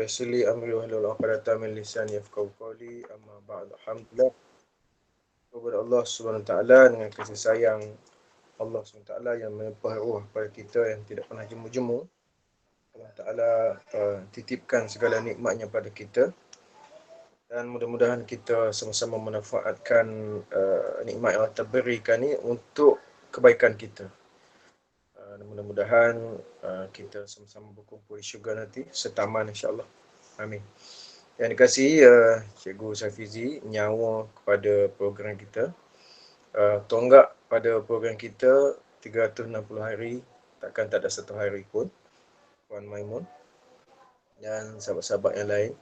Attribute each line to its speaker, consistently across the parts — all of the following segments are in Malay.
Speaker 1: ويسر لي أمري واحلل عقدة من لساني يفقهوا قولي أما بعد alhamdulillah kepada Allah Subhanahu Wa Taala dengan kasih sayang Allah Subhanahu Wa Taala yang melimpah ruah pada kita yang tidak pernah jemu-jemu. Allah Taala titipkan segala nikmatnya pada kita dan mudah-mudahan kita sama-sama memanfaatkan nikmat yang Allah berikan ni untuk kebaikan kita. Mudah-mudahan kita sama-sama berkumpul di syurga nanti setaman insya-Allah. Amin. Yang dikasihi Cikgu Safizi, nyawa kepada program kita. Tonggak pada program kita 360 hari, takkan tak ada satu hari pun. Puan Maimun dan sahabat-sahabat yang lain.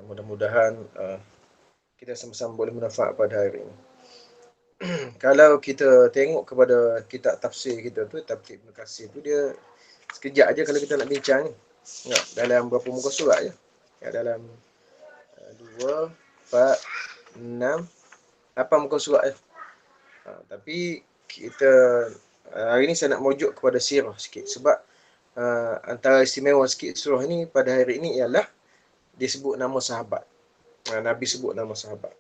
Speaker 1: Mudah-mudahan kita sama-sama boleh manfaat pada hari ini. Kalau kita tengok kepada kitab tafsir kita tu, tafsir Ibn Katsir tu, dia sekejap aja kalau kita nak bincang ni. Tengok, dalam berapa muka surat je? Ya, dalam 2, 4, 6, 8 muka surat je. Tapi kita hari ni saya nak merujuk kepada sirah sikit. Sebab antara istimewa sikit surah ni pada hari ini ialah dia sebut nama sahabat. Nabi sebut nama sahabat.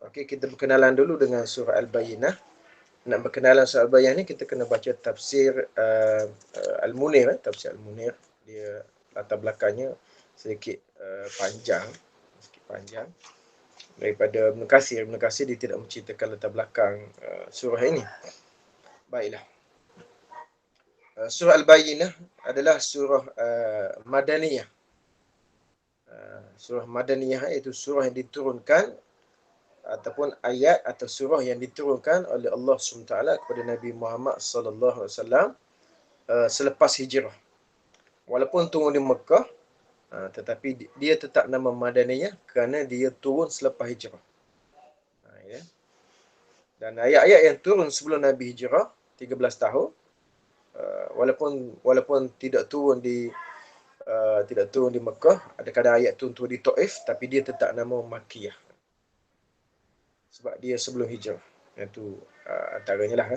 Speaker 1: Okey, kita berkenalan dulu dengan surah Al-Bayyinah. Nak berkenalan surah Al-Bayyinah ni kita kena baca tafsir Al-Munir. Tafsir Al-Munir. Dia latar belakangnya sedikit panjang. Daripada Ibn Katsir. Ibn Katsir dia tidak menceritakan latar belakang surah ini. Baiklah. Surah Al-Bayyinah adalah surah Madaniyah. Surah Madaniyah iaitu surah yang diturunkan ataupun ayat atau surah yang diturunkan oleh Allah SWT kepada Nabi Muhammad sallallahu alaihi wasallam selepas hijrah. Walaupun turun di Mekah, tetapi dia tetap nama Madaniyah kerana dia turun selepas hijrah. Ya. Dan ayat-ayat yang turun sebelum Nabi hijrah 13 tahun, walaupun tidak turun di Mekah, ada kadang ayat turun di Taif, tapi dia tetap nama Makkiyah. Sebab dia sebelum hijrah. Itu antaranya lah.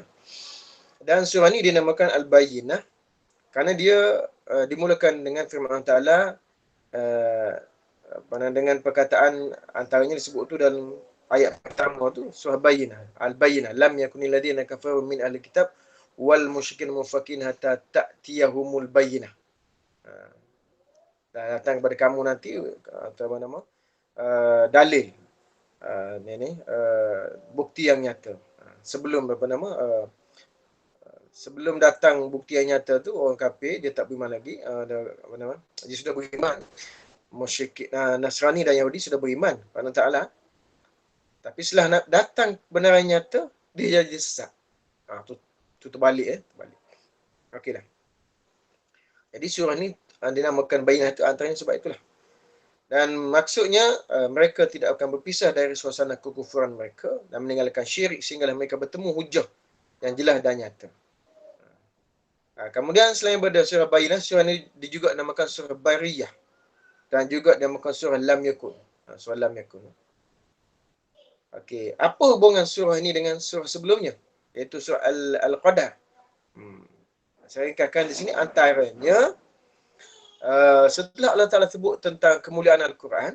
Speaker 1: Dan surah ni dinamakan Al-Bayyinah kerana dia dimulakan dengan firman Allah Ta'ala dengan perkataan antaranya disebut tu dalam ayat pertama tu, surah Bayyinah. Al-Bayyinah. Lam yakunil ladhina kafaru min ahli kitab wal musyrikin mufakin hatta ta'tiyahumul bayyinah. Datang kepada kamu nanti apa nama dalil bukti yang nyata. Sebelum sebelum datang bukti yang nyata tu, orang kafir dia tak beriman lagi. Dia sudah beriman. Musyrik Nasrani dan Yahudi sudah beriman pada Taala. Tapi setelah datang kebenaran nyata, dia jadi sesat. Tu terbalik terbalik. Okeylah. Jadi surah ni dinamakan Bayyinah tu antaranya sebab itulah. Dan maksudnya mereka tidak akan berpisah dari suasana kekufuran mereka dan meninggalkan syirik sehinggalah mereka bertemu hujah yang jelas dan nyata. Kemudian selain daripada surah Bayyinah, surah ini juga dinamakan surah Bariyah dan juga dinamakan surah Lam Yakun. Surah Lam Yakun. Okey, apa hubungan surah ini dengan surah sebelumnya, iaitu surah Al-Qadar? Saya ringkaskan di sini antaranya setelah Allah Ta'ala sebut tentang kemuliaan Al-Quran,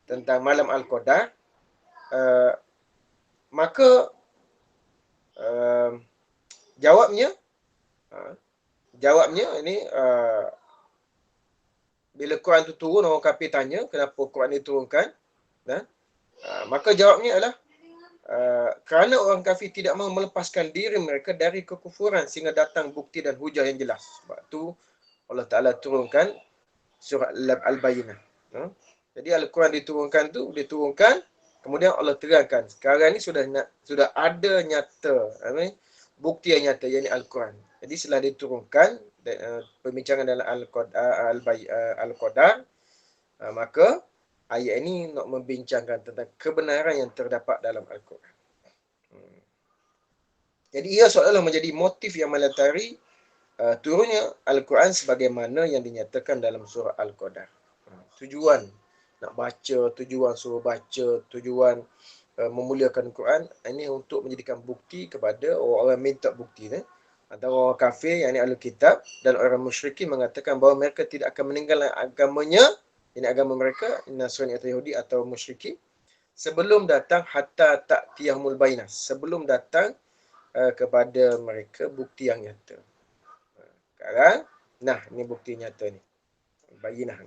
Speaker 1: tentang malam Al-Qadar, maka jawabnya ini bila Quran itu turun, orang kafir tanya kenapa Quran diturunkan, maka jawabnya adalah kerana orang kafir tidak mahu melepaskan diri mereka dari kekufuran sehingga datang bukti dan hujah yang jelas. Sebab tu Allah Ta'ala turunkan surah Al-Bayyinah. Jadi Al-Quran diturunkan, kemudian Allah terangkan. Sekarang ni sudah ada nyata, bukti yang nyata, yakni Al-Quran. Jadi setelah diturunkan, perbincangan dalam Al-Qadar, maka ayat ini nak membincangkan tentang kebenaran yang terdapat dalam Al-Quran. Jadi ia seolah-olah menjadi motif yang melatari turunnya Al-Quran sebagaimana yang dinyatakan dalam surah Al-Qadar. Tujuan nak baca, tujuan suruh baca, tujuan memuliakan Quran, ini untuk menjadikan bukti kepada orang-orang minta bukti Antara orang kafir, yang ini ahli kitab, dan orang musyrikin mengatakan bahawa mereka tidak akan meninggalkan agamanya, ini agama mereka, Nasrani atau Yahudi atau musyrikin, sebelum datang hatta ta'tiyahumul bayyinah, sebelum datang kepada mereka bukti yang nyata. Sekarang, nah ini bukti nyata ni, bayyinah.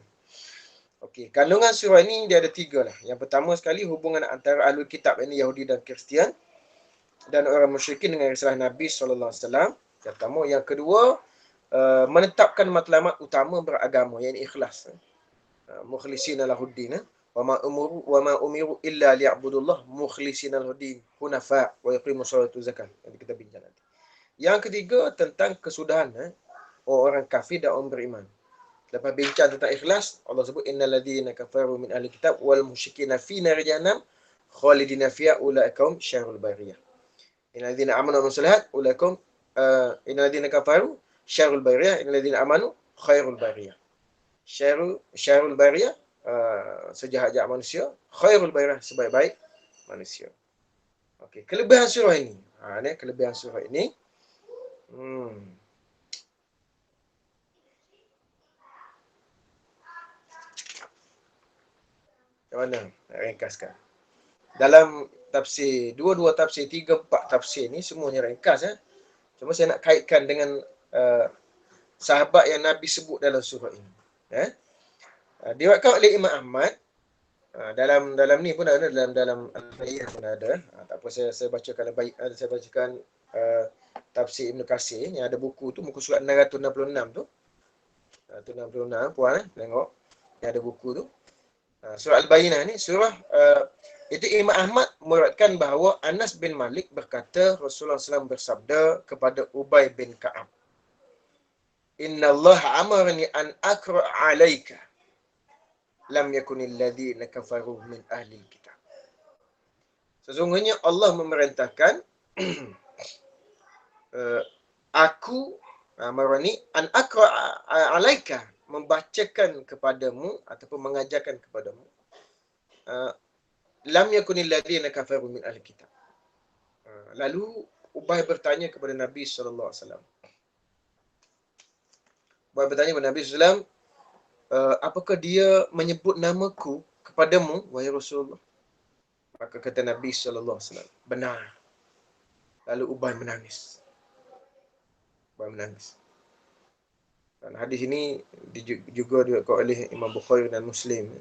Speaker 1: Okey, kandungan surah ini dia ada 3 lah. Yang pertama sekali, hubungan antara ahli kitab, ini Yahudi dan Kristian, dan orang musyrikin dengan risalah Nabi SAW. Yang pertama. Yang kedua, menetapkan matlamat utama beragama, yang ikhlas. Mukhlisina lahuddin. Wa ma umiru illa liya'budullah mukhlisina lahuddin hunafa wa yuqimus salata zakat. Nanti kita bincang nanti. Yang ketiga, tentang kesudahan orang kafir dan orang beriman. Lepas bincang tentang ikhlas, Allah sebut innal ladzina kafaru min ahli kitab wal musyrikina fi nar jahannam khalidina fiha ulaika syarrul bariyah. Innal ladzina amanu wa salahat ulaikum innal ladzina kafaru syarrul bariyah, innal ladzina amanu khairul bariyah. Syarrul bariyah sejahat-jahat manusia, khairul bariyah sebaik-baik manusia. Okey, kelebihan surah ini. Ni kelebihan surah ini. Macam mana nak ringkaskan? Dalam tafsir, dua tafsir, 3-4 tafsir ni semuanya ringkas. Cuma saya nak kaitkan dengan sahabat yang Nabi sebut dalam surah ini. Diriwayatkan oleh Imam Ahmad, dalam ni pun ada, dalam Al-Bayyinah pun ada. Tak apa, saya bacakan saya bacakan tafsir Ibn Katsir yang ada buku tu, muka surat 666 tu. 666 puan tengok yang ada buku tu. Surah Al-Bayyinah ni surah itu Imam Ahmad meriwayatkan bahawa Anas bin Malik berkata Rasulullah SAW bersabda kepada Ubay bin Ka'ab, Inna Allah amarni an aqra alaika lam yakunil ladzina kafaru min ahli kitab. Sesungguhnya Allah memerintahkan aku amarni an aqra alaika, membacakan kepadamu ataupun mengajarkan kepadamu lam yakunil ladzina kafaru min ahli kitab. Lalu Ubay bertanya kepada Nabi sallallahu alaihi wasallam. Ubay bertanya kepada Nabi sallallahu alaihi wasallam, apakah dia menyebut namaku kepadamu wahai Rasulullah? Maka kata Nabi sallallahu alaihi wasallam, benar. Lalu Ubay menangis. Dan hadis ini juga diriwayatkan oleh Imam Bukhari dan Muslim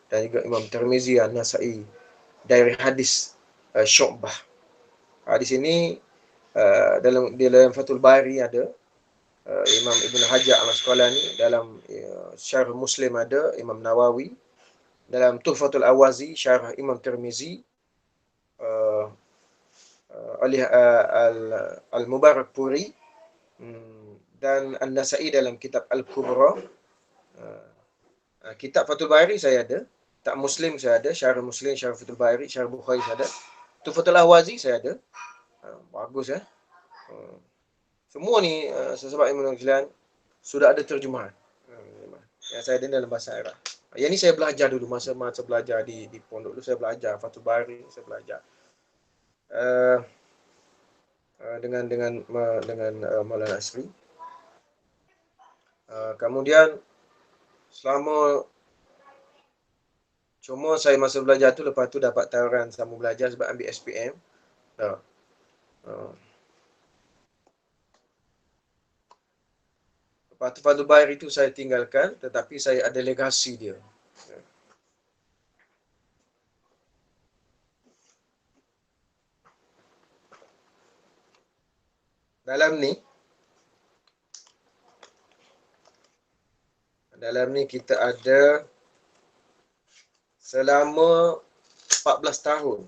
Speaker 1: dan juga Imam Tirmizi, An-Nasa'i dari hadis Syu'bah. Hadis ini dalam Fathul Bari ada, Imam Ibn Hajar Al-Asqalani dalam Syarh Muslim ada, Imam Nawawi dalam Tuhfatul Awazi Syarh Imam Tirmizi, oleh Al-Mubarak Puri, dan An-Nasa'i dalam kitab Al-Kubra. Kitab Fathul Bari saya ada, tak Muslim saya ada, Syarh Muslim, Syarh Fathul Bari, Syarh Bukhari saya ada, Tuhfatul Awazi saya ada. Bagus semua ni sebab Imam Al-Ghazali sudah ada terjemahan. Yang saya ada dalam bahasa Arab. Yang ni saya belajar dulu masa belajar di pondok dulu, saya belajar Fathul Bari, saya belajar dengan Maulana Asri. Kemudian cuma saya masa belajar tu, lepas tu dapat tawaran sambung belajar sebab ambil SPM. Lepas tu Fathul Bari itu saya tinggalkan, tetapi saya ada legasi dia. Dalam ni kita ada selama 14 tahun.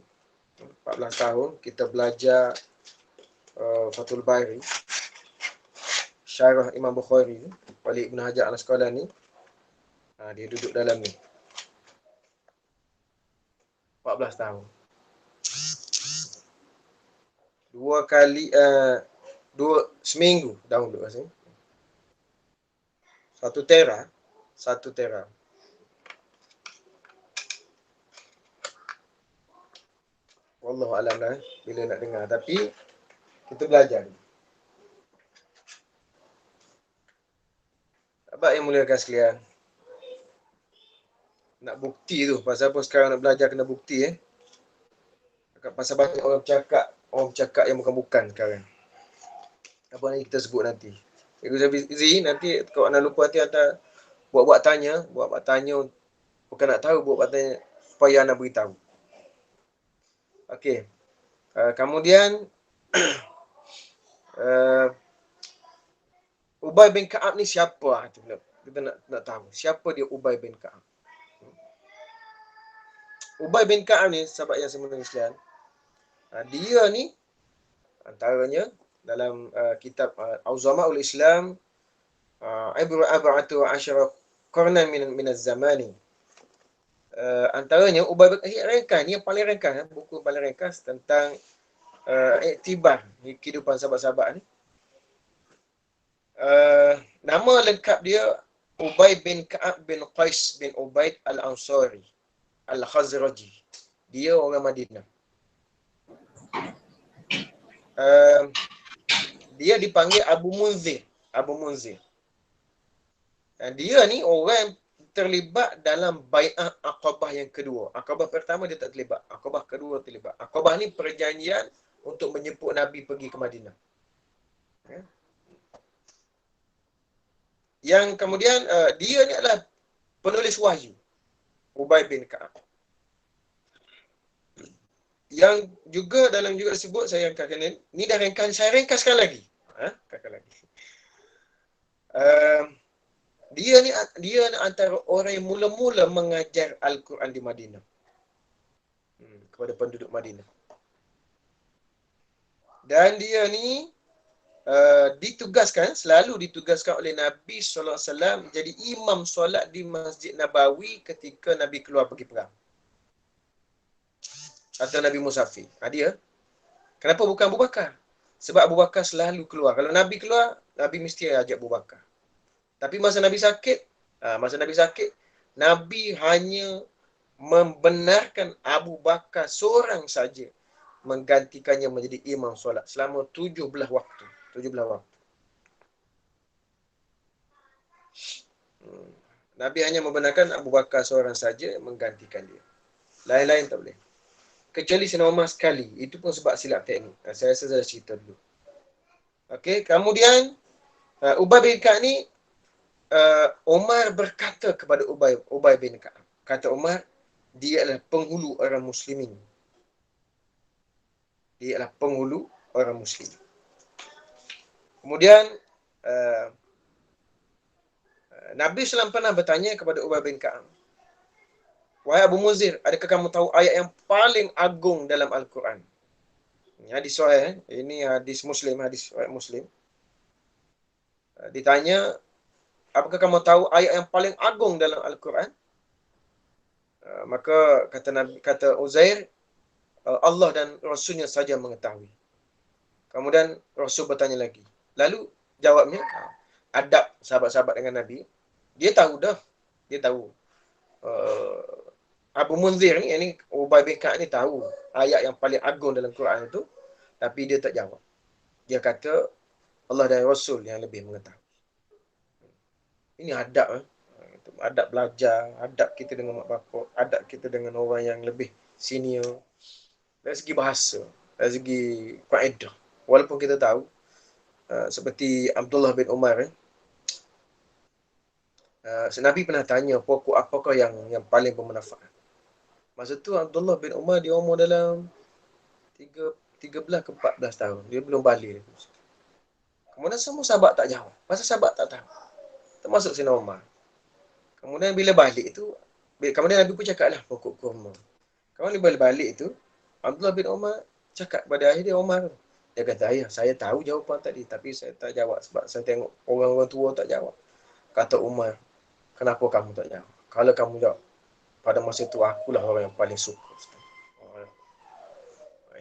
Speaker 1: 14 tahun kita belajar Fathul Bari, Syarah Imam Bukhari oleh Ibn Hajar Al-Asqalani. Dia duduk dalam ni 14 tahun. 2 kali seminggu daun duduk kat sini. 1 tera. Wallahu alam lah bila nak dengar, tapi kita belajar. Abang yang muliakan sekalian. Nak bukti tu. Pasal apa sekarang nak belajar kena bukti Pasal banyak orang bercakap yang bukan-bukan sekarang. Apa yang kita sebut nanti. Cikgu Zafizi nanti kalau nak lupa nanti hantar buat-buat tanya bukan nak tahu, buat tanya supaya anda beritahu. Okey. Kemudian uh, Ubay bin Ka'ab ni siapa? Kita nak tahu. Siapa dia Ubay bin Ka'ab? Ubay bin Ka'ab ni, sahabat yang semuanya sekalian, dia ni antaranya dalam kitab Auzama'ul Islam Ibra'atu Asyara Qarnan min az-Zamani. Antaranya Ubay bin Ringkas ni yang paling ringkas, buku paling ringkas tentang iktibar kehidupan sahabat-sahabat ni. Nama lengkap dia Ubay bin Ka'ab bin Qais bin Ubaid al-Ansari al-Khazraji. Dia orang Madinah. Dia dipanggil Abu Munzir. Dia ni orang yang terlibat dalam bai'ah Aqabah yang kedua. Aqabah pertama dia tak terlibat. Aqabah kedua terlibat. Aqabah ni perjanjian untuk menjemput Nabi pergi ke Madinah. Yang kemudian dia ni adalah penulis wahyu. Ubay bin Ka'ab. Yang juga dalam juga disebut, saya angkatkan ni dah saya ringkaskan lagi. Dia antara orang yang mula-mula mengajar Al-Quran di Madinah. Kepada penduduk Madinah. Dan dia ni selalu ditugaskan oleh Nabi SAW jadi imam solat di Masjid Nabawi ketika Nabi keluar pergi perang. Atau Nabi Musafir. Dia. Kenapa bukan Abu Bakar? Sebab Abu Bakar selalu keluar. Kalau Nabi keluar, Nabi mesti ajak Abu Bakar. Tapi masa Nabi sakit, Nabi hanya membenarkan Abu Bakar seorang saja menggantikannya menjadi imam solat selama 17 waktu. Nabi hanya membenarkan Abu Bakar seorang saja menggantikan dia. Lain-lain tak boleh. Kecuali Sayyidina Umar sekali. Itu pun sebab silap teknik. Saya rasa saya cerita dulu. Okey, kemudian Ubay bin Ka'ab ni, Umar berkata kepada Ubay bin Ka'ab. Kata Umar, dia adalah penghulu orang muslimin. Kemudian Nabi SAW pernah bertanya kepada Ubay bin Ka'ab, wahai Abu Munzir, adakah kamu tahu ayat yang paling agung dalam Al-Quran? Ini hadis sahih, ini hadis Muslim. Ditanya, apakah kamu tahu ayat yang paling agung dalam Al-Quran? Maka kata Uzair, Allah dan Rasulnya saja mengetahui. Kemudian Rasul bertanya lagi. Lalu jawabnya, adab sahabat-sahabat dengan Nabi. Dia tahu. Abu Munzir ni, ini Ubay bin Ka'ab ni tahu ayat yang paling agung dalam Quran itu, tapi dia tak jawab. Dia kata Allah dan Rasul yang lebih mengetahui. Ini adab. Adab belajar, adab kita dengan mak bapak, adab kita dengan orang yang lebih senior. Dari segi bahasa, dari segi kaedah. Walaupun kita tahu, seperti Abdullah bin Umar, Nabi pernah tanya pokok apakah yang paling bermanfaat. Masa tu Abdullah bin Umar dia umur dalam 13 ke 14 tahun. Dia belum balik. Kemudian semua sahabat tak jawab. Pasal sahabat tak tahu. Termasuk Sayyidina Umar. Kemudian bila balik tu, kemudian Nabi pun cakap lah pokok kurma. Kemudian bila balik tu, Abdullah bin Umar cakap kepada ayah dia, Umar. Dia kata, ayah, saya tahu jawapan tadi, tapi saya tak jawab sebab saya tengok orang-orang tua tak jawab. Kata Umar, kenapa kamu tak jawab? Kalau kamu jawab, pada masa tu akulah orang yang paling suka.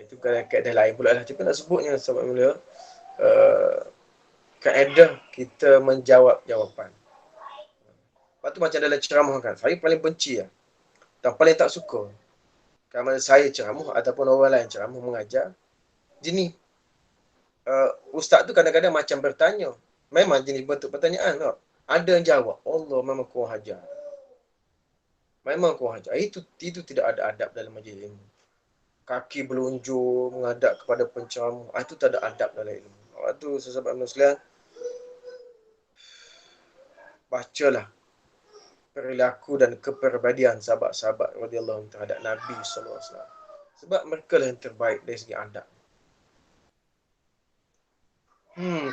Speaker 1: Itu kaedah lain pula lah. Cuma nak sebutnya, sahabat mulia, kaedah kita menjawab jawapan. Lepas tu macam dalam ceramah kan, saya paling benci lah. Dan paling tak suka. Kalau saya ceramah ataupun orang lain ceramah mengajar, jenis ustaz tu kadang-kadang macam bertanya. Memang jenis bentuk pertanyaan tak? Ada yang jawab, Allah memang kurang hajar. Memang kurang hajar. Itu tidak ada adab dalam majlis ilmu. Kaki belunjuk menghadap kepada penceramah. Itu tak ada adab dalam ilmu. Itu sesahabat Muslim, bacalah perilaku dan kepribadian sahabat-sahabat radhiyallahu anhum terhadap Nabi sallallahu alaihi wasallam. Sebab mereka lah yang terbaik dari segi adab.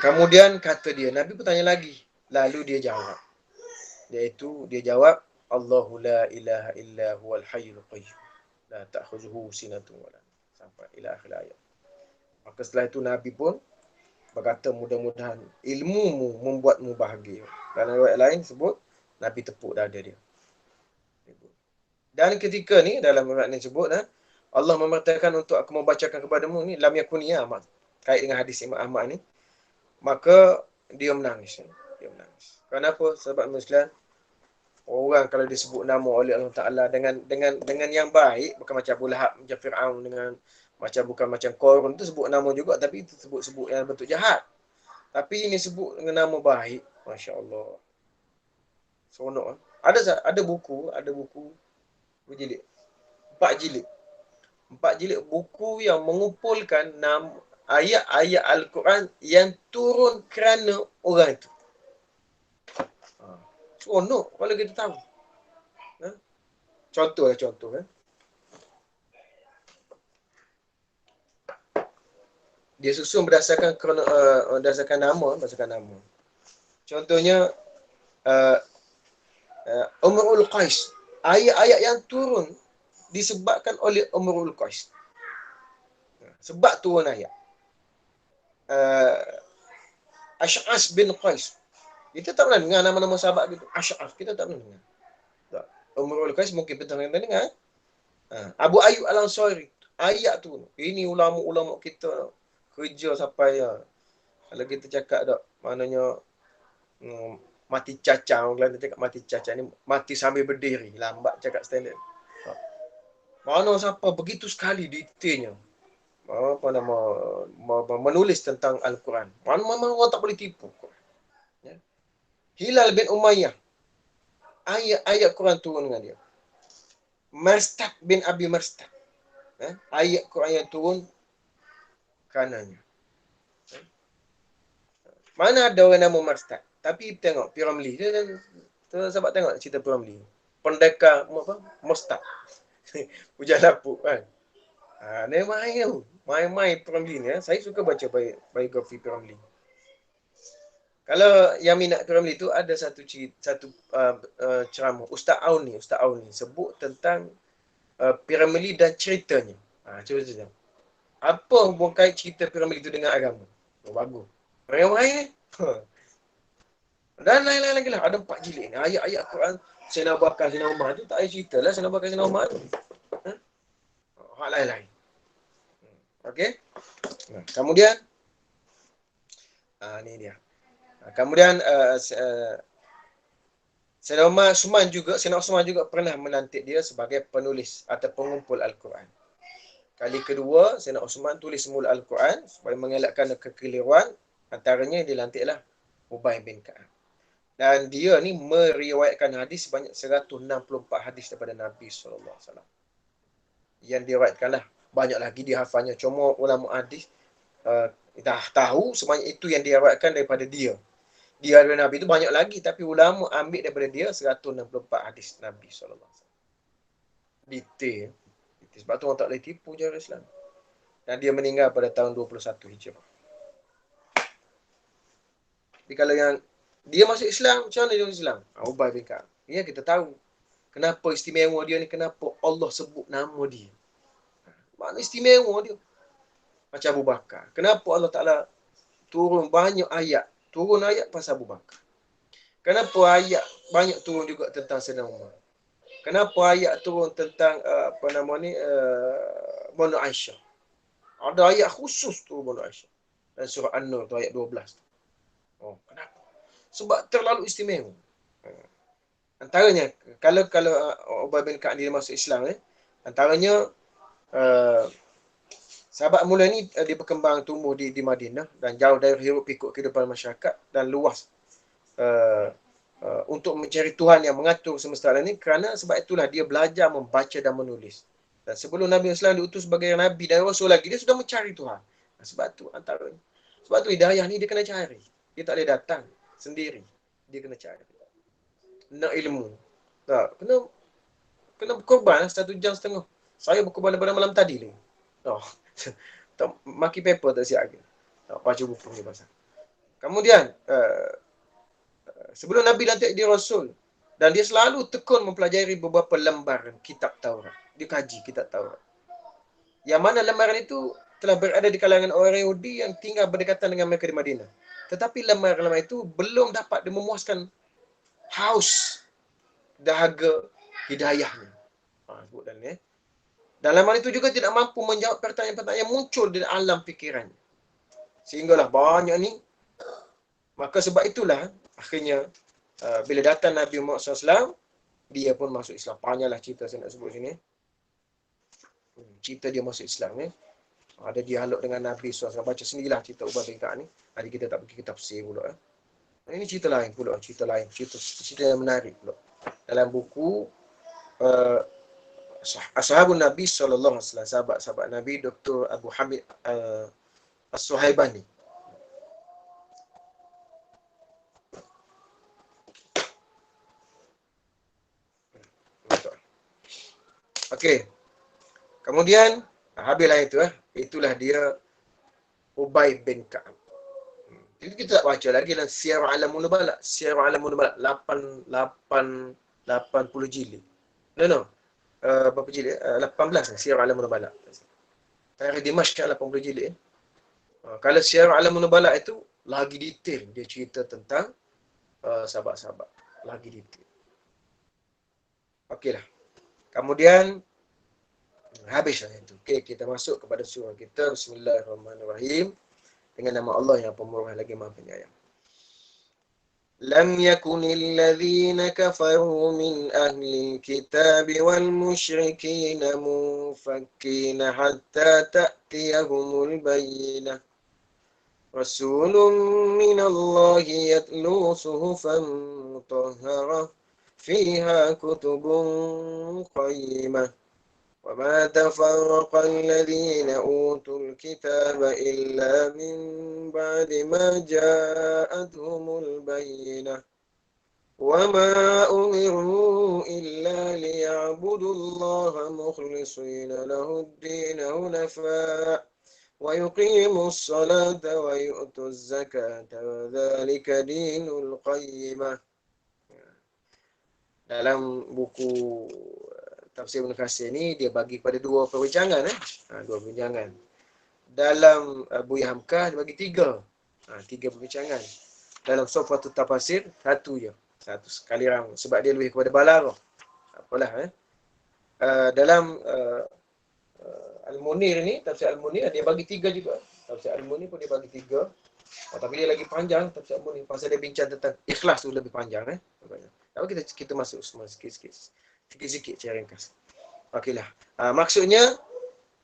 Speaker 1: Kemudian kata dia, Nabi bertanya lagi. Lalu dia jawab. Iaitu dia jawab, Allahu la ilaha illa huwal hayyul qayyum. La ta'khuzuhu sinatun wa la nawm. Sampai ila akhir ayat. Maka setelah itu Nabi pun berkata, mudah-mudahan ilmumu membuatmu bahagia. Dalam riwayat lain sebut, Nabi tepuk dada dia. Dan ketika ni, dalam riwayat ni sebut, Allah memerintahkan untuk aku membacakan kepadamu ni, lam yakuni ya, kait dengan hadis Imam Ahmad ni, maka dia menangis. Dia menangis. Kenapa? Sebab Muslim, orang kalau disebut nama oleh Allah Ta'ala dengan yang baik, bukan macam Abu Lahab, macam Fir'aun, bukan macam Qarun, tu sebut nama juga, tapi itu sebut yang bentuk jahat. Tapi ini sebut dengan nama baik. Masya Allah. Seronok. Ada buku berjilid. 4 jilid. 4 jilid buku yang mengumpulkan ayat-ayat Al-Quran yang turun kerana orang itu. Seronok kalau kita tahu. Contoh. Dia susun berdasarkan nama. Contohnya Umrul Qais. Ayat-ayat yang turun disebabkan oleh Umrul Qais. Sebab turun ayat. Ash'as bin Qais. Kita tak pernah dengar nama-nama sahabat gitu. Ash'as, kita tak pernah dengar. Umrul Qais mungkin pernah dengar. Abu Ayyub Al-Ansari. Ayat tu. Ini ulama-ulama kita kerja sampai kalau kita cakap tak, maknanya mati cacang. Kalau kita cakap mati cacang ni, mati sambil berdiri. Lambat cakap standard. Mana siapa begitu sekali detailnya. Menulis tentang Al-Quran. Mana orang tak boleh tipu. Ya. Hilal bin Umayyah. Ayat Quran turun dengan dia. Marstad bin Abi Marstad. Ayat Quran yang turun karenanya. Mana ada orang nama Marstad? Tapi tengok Piramli. Sahabat tengok cerita Piramli. Pendekar Mustad. Hujan lapuk kan. Dia main Piramli ni. Saya suka baca biografi Piramli. Kalau yang minat Piramli tu ada satu ceramah Ustaz Aun ni sebut tentang Piramli dan ceritanya. Cuba cerita. Apa hubungan kait cerita Piramli itu dengan agama? Bagus. Main-main. Dan lain-lain lagi lah. Ada 4 jilid ni. Ayat-ayat Quran Sayyidina Abu Bakar, Sayyidina Umar tu tak payah cerita lah. Sayyidina Abu Bakar, Sayyidina Umar tu. Hal lain-lain. Okey. Kemudian ni dia. Kemudian Sayyidina Utsman juga pernah melantik dia sebagai penulis atau pengumpul Al-Quran. Kali kedua, Sayyidina Utsman tulis semula Al-Quran supaya mengelakkan kekeliruan. Antaranya dilantiklah Ubay bin Ka'ab. Dan dia ni meriwayatkan hadis sebanyak 164 hadis daripada Nabi SAW. Yang diriwayatkanlah. Banyak lagi dia hafalnya. Cuma ulama hadis dah tahu sebanyak itu yang diriwayatkan daripada dia. Dia daripada Nabi itu banyak lagi. Tapi ulama ambil daripada dia 164 hadis Nabi SAW. Detail. Sebab tu orang tak boleh tipu cara Islam. Dan dia meninggal pada tahun 21 Hijrah. Tapi kalau yang dia masuk Islam, macam mana dia masuk Islam? Ubay bin Ka'ab. Ya, kita tahu. Kenapa istimewa dia ni, kenapa Allah sebut nama dia. Mana istimewa dia. Macam Abu Bakar. Kenapa Allah Ta'ala turun banyak ayat. Turun ayat pasal Abu Bakar. Kenapa ayat banyak turun juga tentang Sayyidina Umar. Kenapa ayat turun tentang Banu Aisyah. Ada ayat khusus turun Banu Aisyah. Dan surah An-Nur tu ayat 12. Kenapa? Sebab terlalu istimewa. Antaranya, kalau Ubay bin Ka'ab dia masuk Islam, antaranya sahabat mula ni dia berkembang tumbuh di Madinah dan jauh dari hiruk pikuk kehidupan masyarakat dan luas untuk mencari Tuhan yang mengatur semesta alam ini, kerana sebab itulah dia belajar membaca dan menulis. Dan sebelum Nabi Islam diutus sebagai Nabi dan Rasul lagi, dia sudah mencari Tuhan. Sebab tu antaranya. Sebab tu hidayah ni dia kena cari. Dia tak boleh datang sendiri. Dia kena cari. Nak ilmu. Tak, kena berkorban 1.5 jam. Saya berkorban daripada malam tadi lagi. Oh. Tak, maki paper tak siap lagi. Tak, baca buku ni pasal. Kemudian, sebelum Nabi lantik dia Rasul, dan dia selalu tekun mempelajari beberapa lembaran kitab Taurat. Dia kaji kitab Taurat. Yang mana lembaran itu telah berada di kalangan orang Yahudi yang tinggal berdekatan dengan mereka di Madinah. Tetapi lembaran itu belum dapat memuaskan haus dahaga hidayahnya. Sebut dalam ni. Dan lembaran itu juga tidak mampu menjawab pertanyaan-pertanyaan yang muncul di alam fikirannya. Sehinggalah banyak ni. Maka sebab itulah akhirnya bila datang Nabi Muhammad SAW, dia pun masuk Islam. Panjanglah cerita saya nak sebut sini. Cerita dia masuk Islam ni. Ada dialog dengan Nabi SAW. Baca sendirilah cerita Ubay bin Ka'ab ni. Hari kita tak pergi kitab tafsir pula. Ini cerita lain pula. Cerita yang menarik pula. Dalam buku Ashabun Nabi SAW. Sahabat-sahabat Nabi Dr. Abu Hamid As-Suhaibani. Okey. Kemudian habislah itu. Itulah dia Ubay bin Ka'ab. Jadi kita tak baca lagi dalam Syiar Alamun Nubala. Syiar Alamun Nubala 80 jilid. No. Berapa jilid? 18 Syiar Alamun Nubala. Tarikh Dimashq 80 jilid. Kalau Syiar Alamun Nubala itu lagi detail. Dia cerita tentang sahabat-sahabat. Lagi detail. Okeylah. Kemudian habislah itu. Okey, kita masuk kepada surah kita. Bismillahirrahmanirrahim. Dengan nama Allah yang pemurah lagi Maha Penyayang. Lam yakunil ladzina kafaru min ahli kitab wal musyrikin munfakkin hatta ta'tiyahumul bayyinah. Rasulun minallahi yatlu suhufan mutahharah fiha kutubun qayyimah. وما تفرق الذين أوتوا الكتاب إلا من بعد ما جاءتهم البينة وما أمروا إلا ليعبدوا الله مخلصين له الدين حنفاء ويقيموا الصلاة ويؤتوا الزكاة وذلك دين القيمة. Dalam buku Tafsir Ibn Katsir ni dia bagi kepada dua perbincangan. Dua perbincangan. Dalam Buya Hamkah dia bagi tiga. Tiga perbincangan. Dalam Sofatul Tafasir satu je. Satu sekali ram. Sebab dia lebih kepada balarah. Apalah. Dalam Al-Munir ni, Tafsir Al-Munir dia bagi tiga juga. Tafsir Al-Munir pun dia bagi tiga. Tapi dia lagi panjang Tafsir Al-Munir. Pasal dia bincang tentang ikhlas tu lebih panjang. Tapi kita masuk semua sikit-sikit. Sikit-sikit cara ringkas. Okeylah. Maksudnya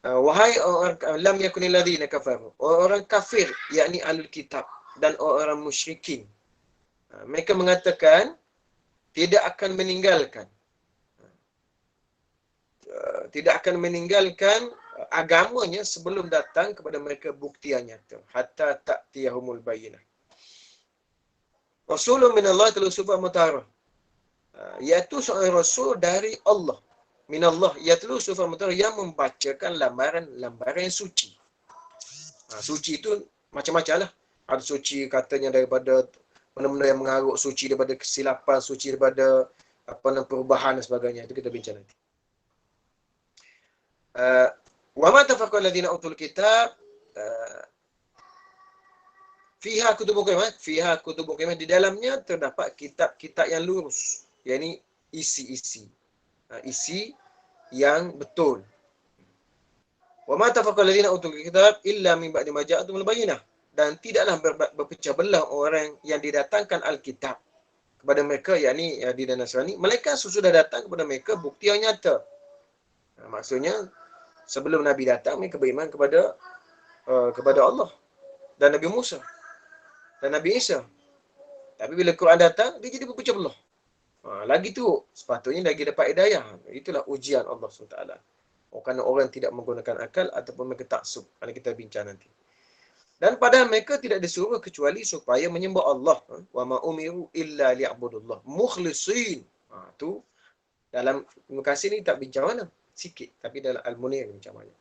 Speaker 1: wahai orang lam yakunil ladzina kafaru. Orang kafir yakni ahlul kitab dan orang musyrikin. Mereka mengatakan tidak akan meninggalkan agamanya sebelum datang kepada mereka bukti yang nyata. Hatta ta'tiyahumul bayyinah. Rasulun minallahi talusufa mutahharah. Iaitu seorang rasul dari Allah. Minallah. Iaitu sufah mutahharah yang membacakan lambaran yang suci. Suci itu macam-macam lah. Ada suci katanya daripada benda-benda yang mengarut, suci daripada kesilapan, suci daripada perubahan dan sebagainya. Itu kita bincang nanti. Wa ma tafaqal ladzina utul kitab fiha kutubun qayyimah. Fiha kutubun qayyimah. Di dalamnya terdapat kitab-kitab yang lurus. Yakni isi yang betul. Wa ma tafaqal ladzina utul kitab illa min ba'di ma ja'atuhumul bayyinah. Dan tidaklah berpecah belah orang yang didatangkan Alkitab kepada mereka, yakni Yahudi dan Nasrani, mereka sudah datang kepada mereka bukti yang nyata. Maksudnya sebelum Nabi datang mereka beriman kepada Allah dan Nabi Musa dan Nabi Isa. Tapi bila Quran datang, dia jadi berpecah belah. Lagi tu, sepatutnya lagi dapat hidayah. Itulah ujian Allah SWT. Kerana orang tidak menggunakan akal ataupun mereka taksub. Mana kita bincang nanti. Dan padahal mereka tidak disuruh kecuali supaya menyembah Allah. Wa ma umiru illa liya'budullah mukhlisin. Tu dalam Mukasir ni tak bincang mana? Sikit. Tapi dalam Al-Munir bincang banyak.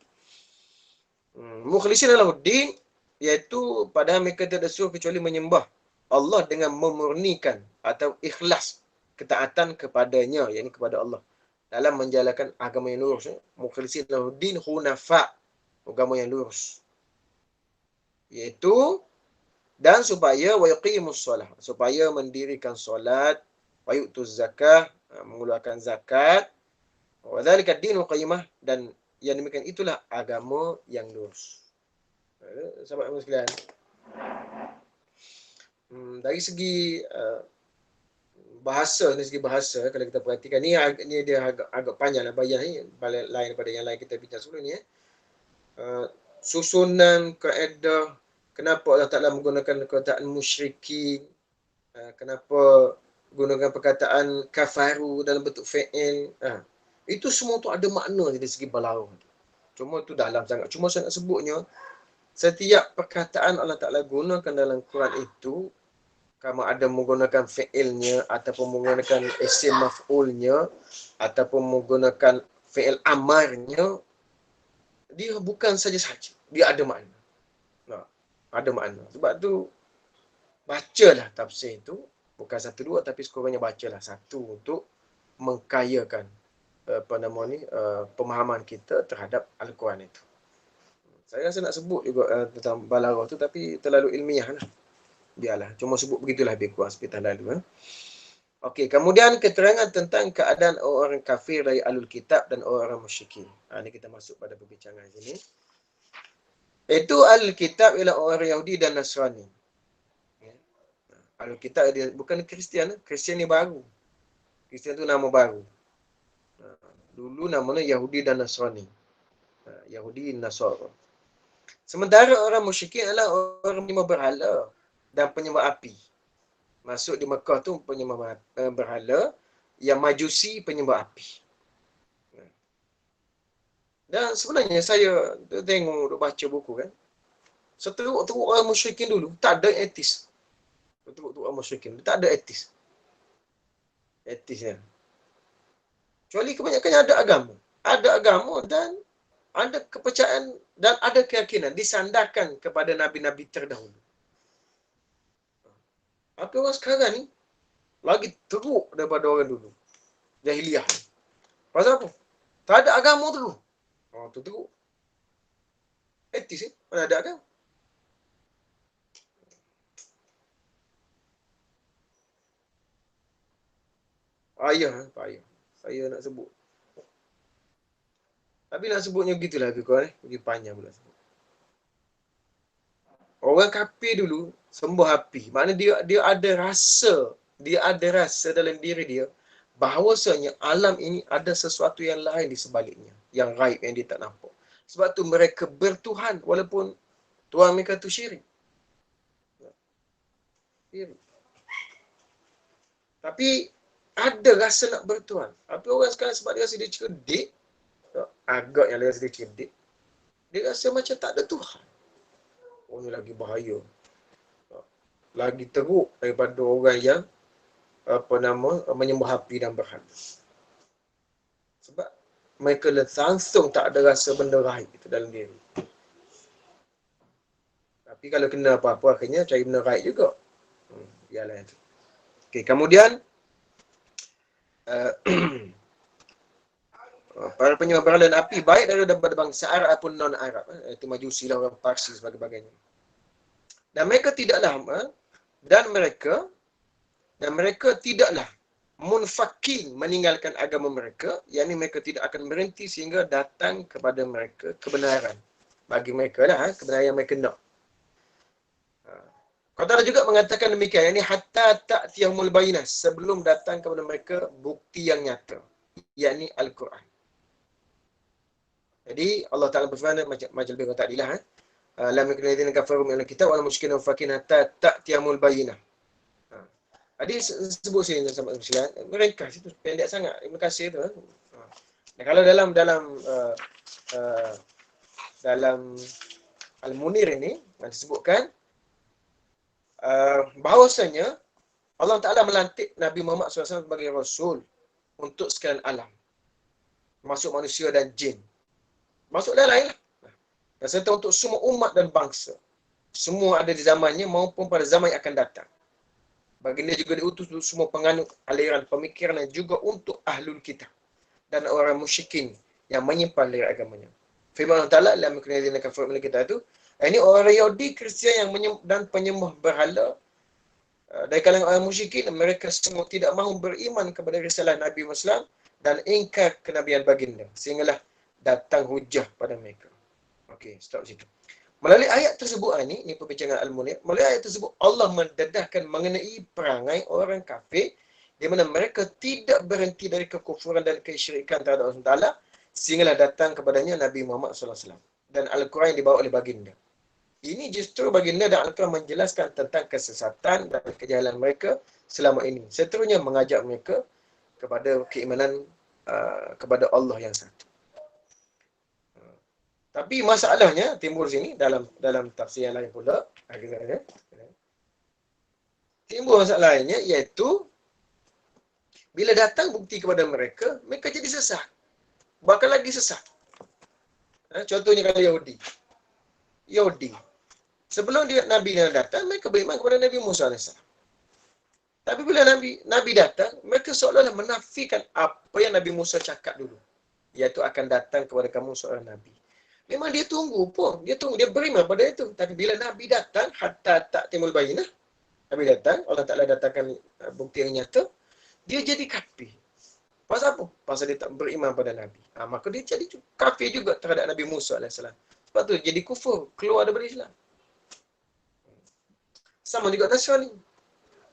Speaker 1: Mukhlisin adalah din, iaitu padahal mereka tidak disuruh kecuali menyembah Allah dengan memurnikan atau ikhlas ketaatan kepadanya, yakni kepada Allah, dalam menjalankan agama yang lurus. Mukhlisin lahu din hunafa, agama yang lurus. Iaitu, dan supaya wa yuqimus solah, supaya mendirikan solat, wa yu'tuz zakah, mengeluarkan zakat, wa dzalika ad-dinul qayyimah, dan yang demikian itulah agama yang lurus. Sahabat sekalian, dari segi bahasa, kalau kita perhatikan ni dia agak panjanglah bayan ni, lain daripada yang lain kita bincang sebelum ni. Susunan kaedah, kenapa Allah Ta'ala menggunakan perkataan musyrikin, kenapa gunakan perkataan kafaru dalam bentuk fi'il, itu semua tu ada makna dari segi balaghah. Cuma tu dalam sangat. Cuma saya nak sebutnya, setiap perkataan Allah Ta'ala gunakan dalam Quran itu, kalau ada menggunakan fi'ilnya, ataupun menggunakan isim maf'ulnya, ataupun menggunakan fi'il amarnya, dia bukan saja-saja. Dia ada makna. Ada makna. Sebab tu, bacalah tafsir itu. Bukan satu dua, tapi sekurangnya bacalah satu untuk mengkayakan pemahaman kita terhadap Al-Quran itu. Saya rasa nak sebut juga tentang balaghah tu, tapi terlalu ilmiah lah. Biarlah. Cuma sebut begitulah lebih kurang seperti lalu. Okey, kemudian keterangan tentang keadaan orang kafir dari Ahlul Kitab dan orang musyrikin. Ini kita masuk pada perbincangan sini. Itu Ahlul Kitab ialah orang Yahudi dan Nasrani. Ahlul Kitab dia bukan Kristian. Kristian ni baru. Kristian tu nama baru. Dulu namanya Yahudi dan Nasrani. Yahudi Nasara. Sementara orang musyrikin adalah orang penyembah berhala dan penyembah api. Masuk di Mekah tu penyembah berhala, yang Majusi penyembah api. Dan sebenarnya saya tengok, baca buku kan, seteruk-teruk orang musyrikin dulu tak ada etis. Seteruk-teruk orang musyrikin tak ada etis. Etisnya. Kecuali kebanyakannya ada agama. Ada agama dan ada kepercayaan dan ada keyakinan disandarkan kepada nabi-nabi terdahulu. Apa orang sekarang ni lagi teruk daripada orang dulu. Jahiliah. Pasal apa? Tak ada agama dulu. Tu teruk. Etis ni. Mana ada agama? Payah. Saya nak sebut. Tapi nak sebutnya begitulah lebih kurang. Lebih panjang pula sebut. Orang kafir dulu sembah api. Maknanya dia ada rasa. Dia ada rasa dalam diri dia bahawasanya alam ini ada sesuatu yang lain di sebaliknya. Yang gaib, yang dia tak nampak. Sebab tu mereka bertuhan walaupun Tuhan mereka tu syirik. Tapi ada rasa nak bertuhan. Tapi orang sekarang sebab dia rasa dia cerdik, agak yang dia rasa dia cerdik, dia rasa macam tak ada Tuhan. Oh, ni lagi bahaya. Lagi teruk daripada orang yang menyembah api dan berhala. Sebab mereka langsung tak ada rasa benda gaib itu dalam diri. Tapi kalau kena apa-apa akhirnya cari benda gaib juga. Biarlah itu. Okey, kemudian para penyembah berhala dan api baik daripada bangsa Arab ataupun non-Arab, itu Majusi lah, orang Parsi sebagainya. Dan mereka tidaklah dan mereka tidaklah munfakin meninggalkan agama mereka, yakni mereka tidak akan berhenti sehingga datang kepada mereka kebenaran. Bagi mereka lah, kebenaran yang mereka nak. Qatada juga mengatakan demikian, yakni hatta ta'tiyahumul bayyinah, sebelum datang kepada mereka bukti yang nyata, yakni Al-Quran. Jadi Allah Ta'ala berfirman macam lebih kata tadilah, lam yakun alladziina kafaru minal kitab wal musyrikiina munfakin hatta ta'tiyahumul bayyinah. Adik sebut sini sahabat Muslim, mereka itu pendek sangat. Terima kasih tu. Dan kalau dalam Al-Munir ini disebutkan bahawasanya Allah Ta'ala melantik Nabi Muhammad SAW sebagai Rasul untuk sekalian alam. Masuk manusia dan jin. Masuk dan lain lah. Dan serta untuk semua umat dan bangsa. Semua ada di zamannya maupun pada zaman yang akan datang. Baginda juga diutus untuk semua penganut aliran pemikiran dan juga untuk ahlul kitab dan orang musyrikin yang menyimpan aliran agamanya. Firman Allah Ta'ala dalam Al-Quran kafir kita tu, ini orang Yahudi, Kristian yang dan penyembah berhala dari kalangan orang musyrikin, mereka semua tidak mahu beriman kepada risalah Nabi Muhammad dan ingkar kenabian baginda. Sehinggalah datang hujah pada mereka. Okey, stop situ. Melalui ayat tersebut ini perbincangan Al-Munir, melalui ayat tersebut Allah mendedahkan mengenai perangai orang kafir di mana mereka tidak berhenti dari kekufuran dan kesyirikan terhadap Allah Taala sehinggalah datang kepadanya Nabi Muhammad SAW dan Al-Quran yang dibawa oleh baginda. Ini justru baginda dan Al-Quran menjelaskan tentang kesesatan dan kejahilan mereka selama ini. Seterusnya mengajak mereka kepada keimanan kepada Allah yang satu. Tapi masalahnya timbul sini dalam tafsir yang lain pula. Timbul masalah lainnya iaitu bila datang bukti kepada mereka, mereka jadi sesat. Bakal lagi sesat. Contohnya kalau Yahudi. Sebelum Nabi datang, mereka beriman kepada Nabi Musa AS. Tapi bila Nabi datang, mereka seolah-olah menafikan apa yang Nabi Musa cakap dulu. Iaitu akan datang kepada kamu seorang Nabi. Memang dia tunggu pun. Dia beriman pada itu. Tapi bila Nabi datang, hatta tak timbul bayinah. Nabi datang, Allah Ta'ala datangkan bukti yang nyata. Dia jadi kafir. Pasal apa? Pasal dia tak beriman pada Nabi. Maka dia jadi kafir juga terhadap Nabi Musa AS. Sebab tu jadi kufur, keluar daripada Islam. Sama juga Nasrani.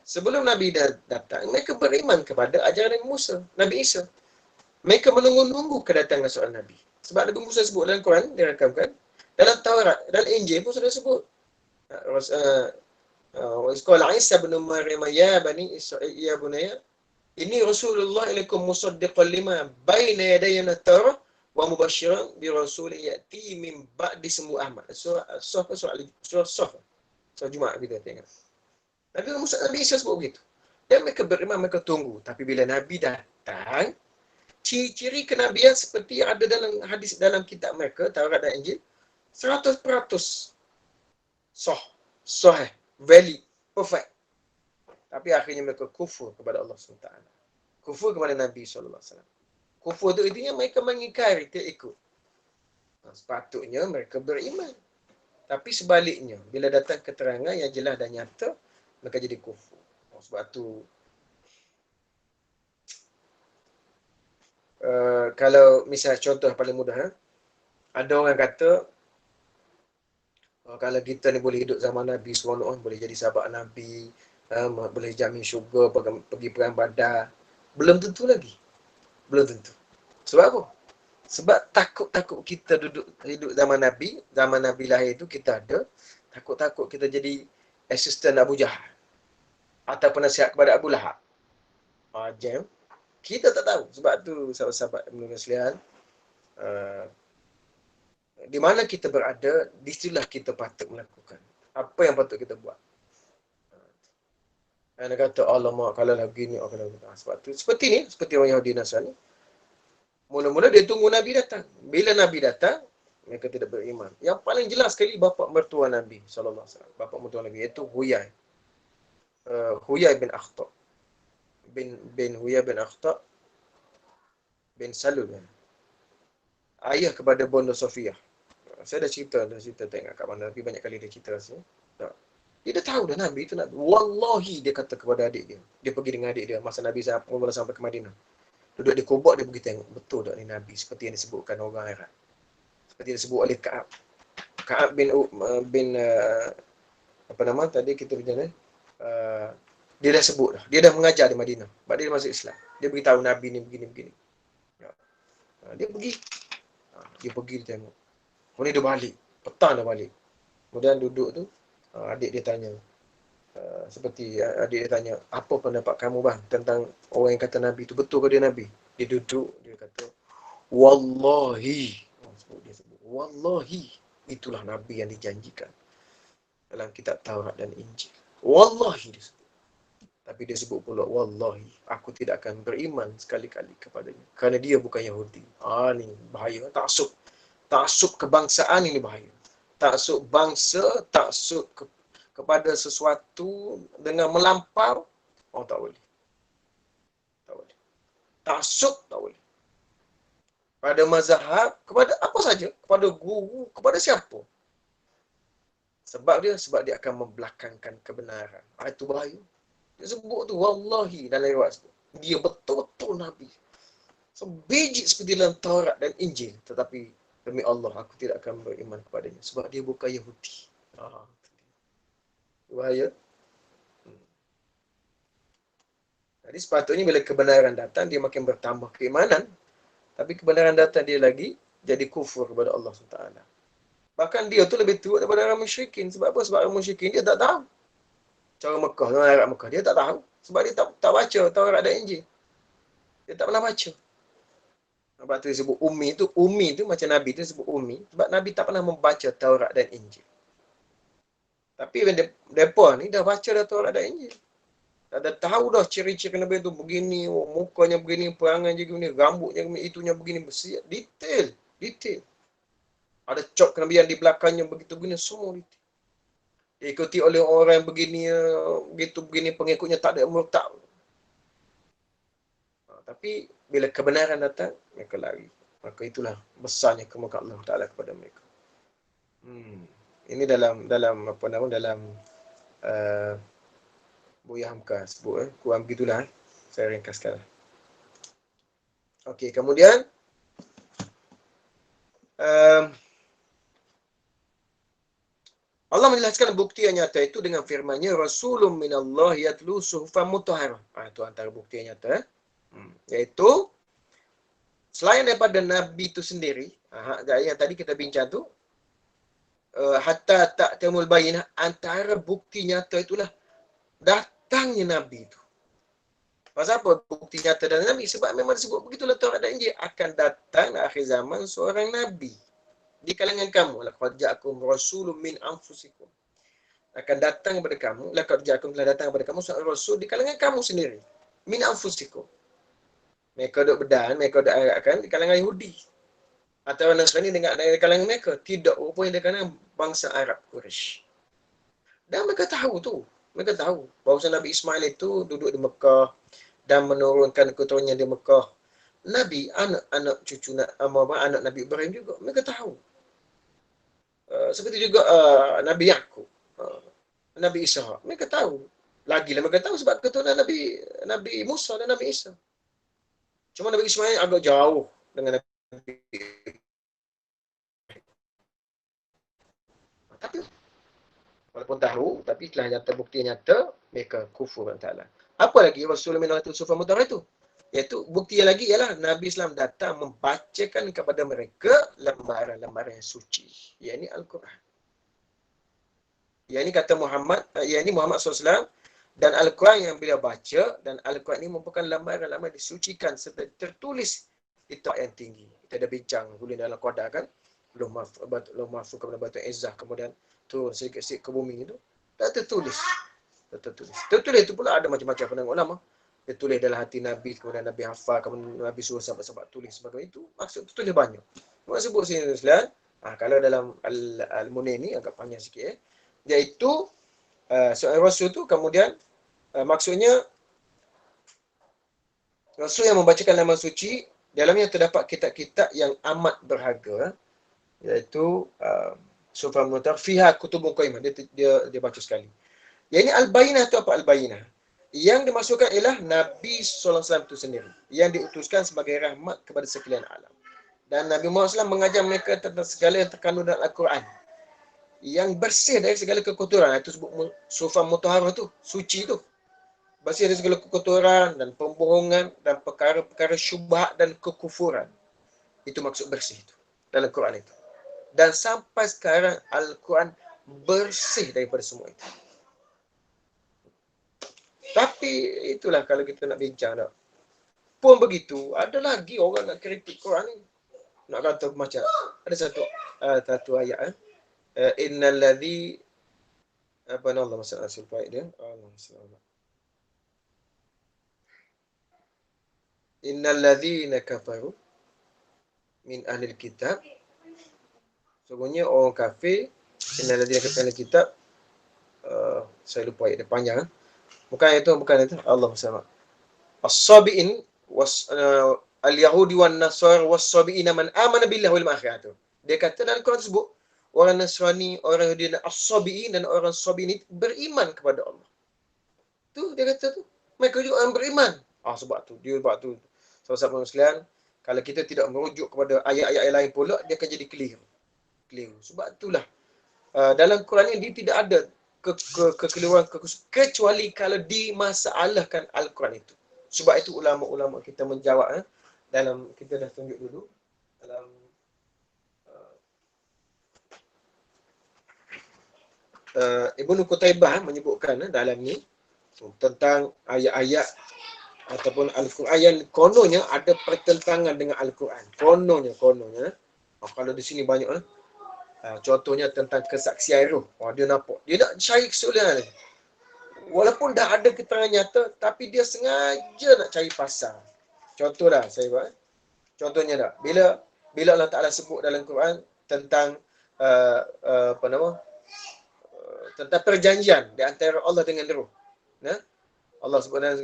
Speaker 1: Sebelum Nabi datang, mereka beriman kepada ajaran Nabi Musa, Nabi Isa. Mereka menunggu-nunggu kedatangan seorang Nabi. Sebab Nabi Musa sebut dalam Quran, dia rakamkan. Dalam Taurat, dalam Injil pun sudah sebut. Sekolah Isa bin Maryam, ya bani Israel, ya bunaya, ini Rasulullah ilaikum musaddiqan lima baina yadayya at-Taurah wa mubasysyiran bi rasulin ya'ti min ba'di ismuhu Ahmad. Surah Jumaat kita tengok. Nabi Isa sebut begitu. Dan mereka beriman, mereka tunggu. Tapi bila Nabi datang, ciri-ciri kenabian seperti yang ada dalam hadis dalam kitab mereka, Taurat dan Injil, 100% sahih, valid, perfect. Tapi akhirnya mereka kufur kepada Allah SWT. Kufur kepada Nabi SAW. Kufur itu intinya mereka mengingkari, tidak ikut. Sepatutnya mereka beriman. Tapi sebaliknya, bila datang keterangan yang jelas dan nyata, mereka jadi kufur. Sebab tu, kalau misal contoh paling mudah, ada orang kata, kalau kita ni boleh hidup zaman Nabi seronok, boleh jadi sahabat Nabi, boleh jamin syurga, pergi perang Badar. Belum tentu lagi. Belum tentu. Sebab apa? Sebab takut-takut kita hidup zaman Nabi lahir itu kita ada, takut-takut kita jadi asisten Abu Jahal atau penasihat kepada Abu Lahab. Jam. Kita tak tahu. Sebab tu sahabat-sahabat menurut sekalian, di mana kita berada, di situlah kita patut melakukan. Apa yang patut kita buat. Dia kata, alamak, kalau lagi ni, kalau sebab tu, seperti orang Yahudi Nasrani. Mula-mula dia tunggu Nabi datang. Bila Nabi datang, mereka tidak beriman. Yang paling jelas sekali bapa mertua Nabi SAW. Bapa mertua Nabi iaitu Huyai. Huyai bin Akhtab. Bin Huyai bin Akhtab bin Salul. Ayah kepada Bonda Sofiyah. Saya dah cerita tengok kat mana. Tapi banyak kali dia cerita rasanya. Dia dah tahu dah Nabi itu Nabi. Wallahi dia kata kepada adik dia. Dia pergi dengan adik dia masa Nabi sampai ke Madinah. Duduk di kubur, dia pergi tengok. Betul tak ni Nabi? Seperti yang disebutkan orang Arab. Seperti yang disebut oleh Ka'ab. Ka'ab bin apa nama tadi kita bincang dia dah sebut dah. Dia dah mengajar di Madinah. Sebab dia masuk Islam. Dia beritahu Nabi ni begini. Dia pergi. Dia pergi tengok. Kemudian dia balik. Petang dah balik. Kemudian duduk tu, adik dia tanya, Seperti adik dia tanya, apa pendapat kamu bang tentang orang yang kata Nabi itu betul ke dia Nabi? Dia duduk, dia kata, Wallahi. Dia sebut, Wallahi. Itulah Nabi yang dijanjikan dalam kitab Taurat dan Injil. Wallahi dia sebut. Tapi dia sebut pula, Wallahi, aku tidak akan beriman sekali-kali kepadanya. Kerana dia bukan Yahudi. Ni bahaya. Taksub kebangsaan ini bahaya. Taksub bangsa, taksub kepada sesuatu dengan melampau, tak boleh. Tak boleh. Taksub tak boleh. Pada mazhab, kepada apa saja, kepada guru, kepada siapa. Sebab dia akan membelakangkan kebenaran. Itu bahaya. Dia sebut tu, Wallahi, dalam riwayat sebut. Dia betul-betul Nabi. Sebiji seperti dalam Taurat dan Injil. Tetapi, demi Allah, aku tidak akan beriman kepadanya. Sebab dia bukan Yahudi. Bahaya. Jadi sepatutnya bila kebenaran datang, dia makin bertambah keimanan. Tapi kebenaran datang dia lagi jadi kufur kepada Allah SWT. Bahkan dia tu lebih teruk daripada orang musyrikin. Sebab apa? Sebab orang musyrikin dia tak tahu. Cara Mekah, orang Arab Mekah, dia tak tahu. Sebab dia tak baca Taurat dan Injil. Dia tak pernah baca. Sebab tu dia sebut Ummi tu macam Nabi tu sebut Ummi. Sebab Nabi tak pernah membaca Taurat dan Injil. Tapi mereka ni dah baca dah Taurat dan Injil. Dah tahu dah ciri-ciri Nabi tu begini, mukanya begini, perangai je begini, rambutnya begini, itunya begini, bersih, detail. Ada cop kenabian di belakangnya begitu begini, semua detail. Diikuti oleh orang yang begini, begitu begini, pengikutnya tak ada murtad. Tapi bila kebenaran datang, mereka lari. Maka itulah besarnya kemurkaan Allah Ta'ala kepada mereka. Ini dalam apa nama, dalam Buya Hamka sebut. Kurang begitulah. Saya ringkaskan. Okey, kemudian Allah menjelaskan bukti yang nyata itu dengan firman-Nya, Rasulun minallah yatlu suhufan mutahharah. Itu antara bukti yang nyata. Iaitu selain daripada Nabi itu sendiri, yang tadi kita bincang tu, hatta tak temul bayinah, antara bukti nyata itulah datangnya Nabi itu. Pasal apa bukti nyata dari Nabi? Sebab memang disebut begitulah Taurat dan Injil, akan datang di akhir zaman seorang Nabi di kalangan kamu. Laqad ja'akum rasulun min anfusikum. Akan datang kepada kamu, laqad ja'akum, telah datang kepada kamu seorang rasul di kalangan kamu sendiri. Min anfusikum. Mereka duduk bedan, mereka duduk akan di kalangan Yahudi. Atau Nasrani dengan dari kalangan mereka. Tidak rupanya dari kalangan bangsa Arab Quraisy. Dan mereka tahu tu. Mereka tahu bahawa Nabi Ismail itu duduk di Mekah dan menurunkan keturunannya di Mekah. Nabi, anak cucu anak Nabi Ibrahim juga. Mereka tahu. Seperti juga Nabi Yaqub, Nabi Isa. Mereka tahu. Lagilah mereka tahu sebab keturunan Nabi Musa dan Nabi Isa. Cuma Nabi Ismail agak jauh dengan Nabi. Tapi walaupun tahu, tapi telah nyata bukti nyata, mereka kufur dengan Ta'ala. Apa lagi Rasulullah minalatul sufa mutara itu? Iaitu bukti yang lagi ialah Nabi Islam datang membacakan kepada mereka lembaran-lembaran yang suci. Iaitu Al-Quran. Iaitu kata Muhammad, iaitu Muhammad SAW dan Al-Quran yang beliau baca, dan Al-Quran ini merupakan lambaran-lambaran disucikan serta tertulis di tempat yang tinggi. Kita ada bincang dulu dalam Qadar kan, belum masuk kepada Batu Izzah, kemudian turun sikit-sikit ke bumi itu, dah tertulis. Tertulis itu pula ada macam-macam pendapat ulama. Dia tulis dalam hati Nabi, kemudian Nabi hafal, kemudian Nabi suruh sahabat-sahabat tulis sebagainya. Itu maksud tulis banyak. Maksud sebut sini Islam, kalau dalam Al-Munir ni agak panjang sikit iaitu seorang Rasul tu kemudian maksudnya Rasul yang membacakan laman suci, dalamnya terdapat kitab-kitab yang amat berharga, iaitu Sufa Mutar fiha kutubun qaimah. Dia baca sekali. Yang ini Al-Bayinah tu apa Al-Bayinah? Yang dimasukkan ialah Nabi SAW itu sendiri, yang diutuskan sebagai rahmat kepada sekalian alam. Dan Nabi Muhammad SAW mengajar mereka tentang segala yang terkandung dalam Al-Quran, yang bersih dari segala kekotoran. Itu sebut Sufa Mutahharah tu, suci tu. Bersih dari segala kekotoran dan pembohongan dan perkara-perkara syubhat dan kekufuran. Itu maksud bersih itu dalam Quran itu. Dan sampai sekarang Al-Quran bersih daripada semua itu. Tapi itulah kalau kita nak bincang tak. Pun begitu, ada lagi orang nak kritik Quran ni. Nak kata macam, ada satu ayat innal ladzi apa nama Allah masalah sulpai dia. Allah masalah. Innal ladzina kafaru min ahlil kitab. Sesungguhnya orang kafir, innal ladzina kafaru min ahlil kitab, saya lupa ayat dia panjang. Bukan itu. Allah masalah. As-sabiin al-yahudi wan nasar was-sabiina man amana billahi wal akhirah tu. Dia kata dalam Quran tersebut orang Nasrani, orang Yahudi dan as-sabiin dan orang sabiin itu beriman kepada Allah. Tu dia kata tu. Mereka juga orang beriman. Sebab tu sahabat Muslim, kalau kita tidak merujuk kepada ayat-ayat yang lain pula, dia akan jadi keliru. Sebab itulah dalam Quran ini dia tidak ada kekeliruan kecuali kalau dimasalahkan Al-Quran itu. Sebab itu ulama-ulama kita menjawab dalam, kita dah tunjuk dulu dalam Ibnu Qutaibah menyebutkan dalam ni tentang ayat-ayat ataupun Al-Quran yang kononnya ada pertentangan dengan Al-Quran. Kononnya. Kalau di sini banyak contohnya tentang kesaksian roh. Dia nampak, dia nak cari kesulitan. Walaupun dah ada keterangan nyata, tapi dia sengaja nak cari pasal. Contoh dah saya buat. Contohnya dah, bila Allah Ta'ala sebut dalam Quran tentang tentang perjanjian di antara Allah dengan roh. Allah sebut dalam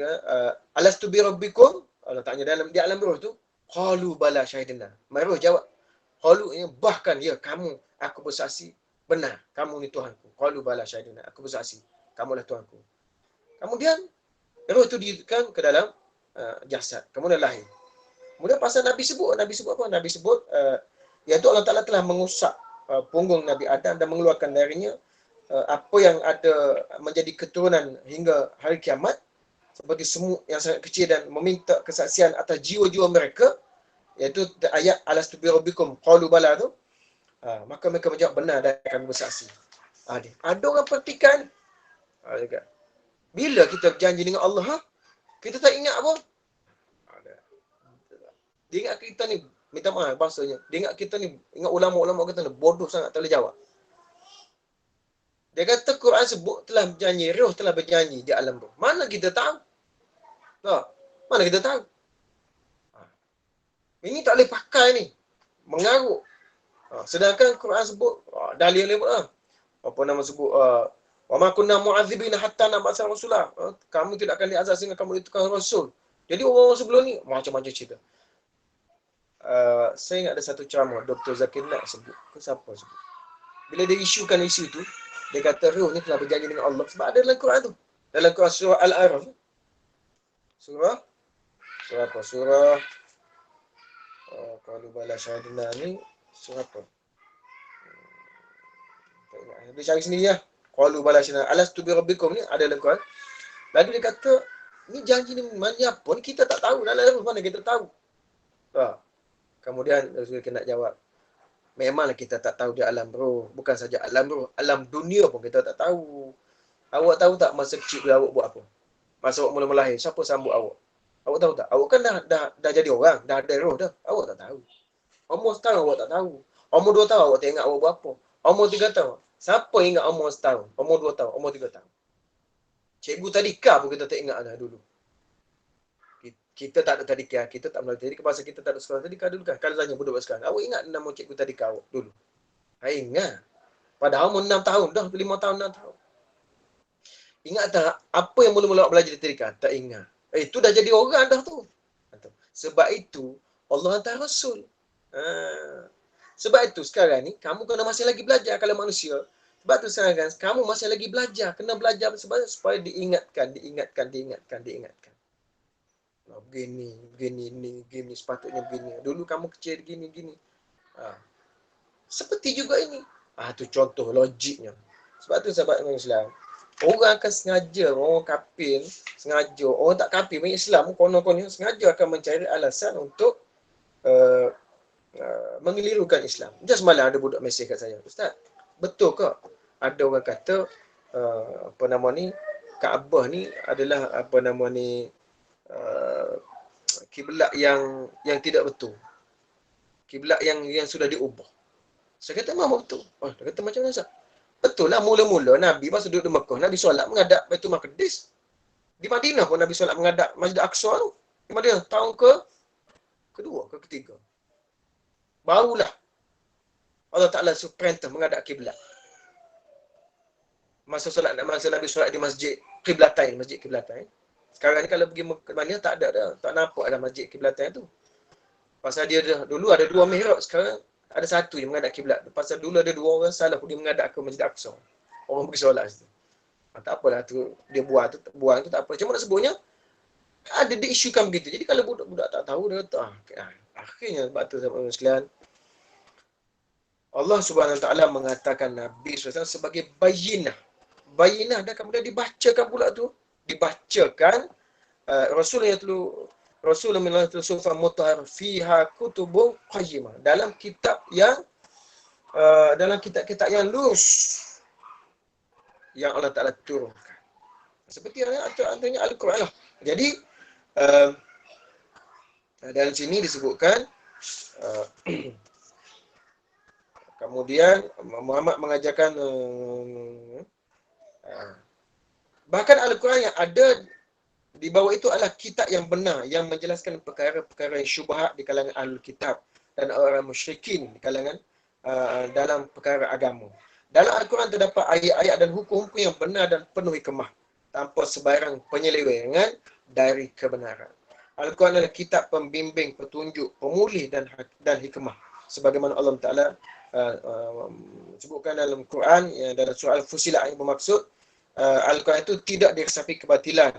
Speaker 1: alastu bi rabbikum, Allah tanya di alam roh tu, qalu bala syahidna. Roh jawab, qalu, bahkan ya kamu, aku bersaksi benar kamu ni Tuhanku. Qalu bala syahidna, aku bersaksi kamulah Tuhanku. Kemudian roh tu diikutkan ke dalam jasad, kemudian lahir. Kemudian pasal Nabi sebut apa? Nabi sebut iaitu Allah Ta'ala telah mengusap punggung Nabi Adam dan mengeluarkan darinya apa yang ada menjadi keturunan hingga hari kiamat, seperti semut yang sangat kecil, dan meminta kesaksian atas jiwa-jiwa mereka, iaitu ayat alastu bi rabbikum qalu bala tu. Maka mereka menjawab, benar dan kami bersaksi. Ada orang petikan bila kita berjanji dengan Allah, kita tak ingat apa? Dia ingat kita ni, minta maaf bahasanya, dia ingat kita ni, ingat ulama-ulama kita ni bodoh sangat, tak boleh jawab. Dia kata Quran sebut telah berjanji, roh telah berjanji di alam roh. Mana kita tahu? Mana kita tahu? Ini tak boleh pakai ni. Mengarut. Sedangkan Quran sebut, dalil ni pun apa nama sebut, wa ma kunna mu'adzibina hatta nab'atha rasulah. Kamu tidak akan diazab sehingga kamu ditukar rasul. Jadi orang-orang sebelum ni macam-macam cerita. Saya ingat ada satu ceramah Dr. Zakir Naik sebut. Siapa sebut? Bila dia isukan isu tu, dia kata roh ni telah berjanji dengan Allah sebab ada dalam Quran tu. Dalam Quran surah Al-A'raf. Surah apa? Surah qalu bala syahidna ni surah apa? Tak ingat. Dia cari sendiri lah. Qalu bala syahidna alastu bi rabbikum ni ada dalam Quran. Lalu dia kata, ni janji ni mana apa ni kita tak tahu. Dalam roh mana kita tahu. Kemudian Rasul kena jawab, memanglah kita tak tahu di alam roh. Bukan saja alam roh, alam dunia pun kita tak tahu. Awak tahu tak masa kecil awak buat apa? Masa awak mula-mula lahir, siapa sambut awak? Awak tahu tak? Awak kan dah jadi orang, dah ada roh dah. Awak tak tahu. Umur setahun awak tak tahu. Umur 2 tahun awak tak ingat awak buat apa. Umur 3 tahun. Siapa ingat umur setahun? Umur 2 tahun, umur 3 tahun. Cikgu tadika pun kita tak ingat dah dulu. Kita tak ada tadika, kita tak melalui tadika, pasal kita tak ada sekolah tadika dulu kan. Kalau tanya budak sekarang, awak ingat nama cikgu tadika awak dulu? Ingat. Padahal umur 6 tahun dah, 5 tahun, 6 tahun. Ingat tak apa yang mula-mula awak belajar di tadika? Tak ingat. Itu dah jadi orang dah tu. Sebab itu Allah hantar Rasul. Sebab itu sekarang ni kamu kena masih lagi belajar kalau manusia. Sebab tu sekarang kamu masih lagi belajar, kena belajar supaya diingatkan. Begini, sepatutnya begini. Dulu kamu kecil gini. Seperti juga ini. Tu contoh logiknya. Sebab tu sahabat Islam, orang akan sengaja, orang kafir sengaja, orang tak kafir, orang Islam konon-konon sengaja akan mencari alasan untuk mengelirukan Islam. Just semalam ada budak mesej kat saya, Ustaz, betul ke ada orang kata Kaabah ni adalah apa nama ni, kiblat yang tidak betul. Kiblat yang sudah diubah. Saya kata memang betul. Dia kata macam mana Ustaz? Betul lah, mula-mula Nabi masa duduk di Mekah, Nabi solat menghadap Baitul Maqdis. Di Madinah pun Nabi solat menghadap Masjid Aqsa tu. Di Madinah tahun kedua ke ketiga. Barulah Allah Ta'ala perintah menghadap kiblat. Masa Nabi solat di Masjid Qiblatain. Sekarang ni kalau pergi ke Madinah tak ada dah. Tak nampak ada Masjid Qiblatain tu. Pasal dia dulu ada 2 mihrab, sekarang ada satu yang menghadap kiblat. Pasal dulu ada 2 orang salah dia menghadap ke Masjid Aqsa. Orang pergi solat situ. Tak apalah tu, dia buang tu tak apa. Cuma nak sebutnya ada diisukan begitu. Jadi kalau budak-budak tak tahu dia kata akhirnya sebab tu sahabat sekalian, Allah Subhanahu Wa Taala mengatakan Nabi SAW sebagai bayinah. Bayinah dan kemudian dibacakan pula tu. Dibacakan Rasulullah Sufa Mutahhar fiha kutubun qayyimah. Dalam kitab yang lurus yang Allah Ta'ala turunkan. Seperti antaranya Al-Quran lah. Jadi dalam sini disebutkan kemudian Muhammad mengajarkan bahkan Al-Quran yang ada di bawah itu adalah kitab yang benar yang menjelaskan perkara-perkara yang syubhat di kalangan Ahlul Kitab dan orang musyrikin di kalangan dalam perkara agama. Dalam Al-Quran terdapat ayat-ayat dan hukum-hukum yang benar dan penuh hikmah tanpa sebarang penyelewengan dari kebenaran. Al-Quran adalah kitab pembimbing, petunjuk, pemulih dan hikmah. Sebagaimana Allah Ta'ala sebutkan dalam Quran, dalam surah Al-Fusilat yang bermaksud Al-Quran itu tidak diresapi kebatilan,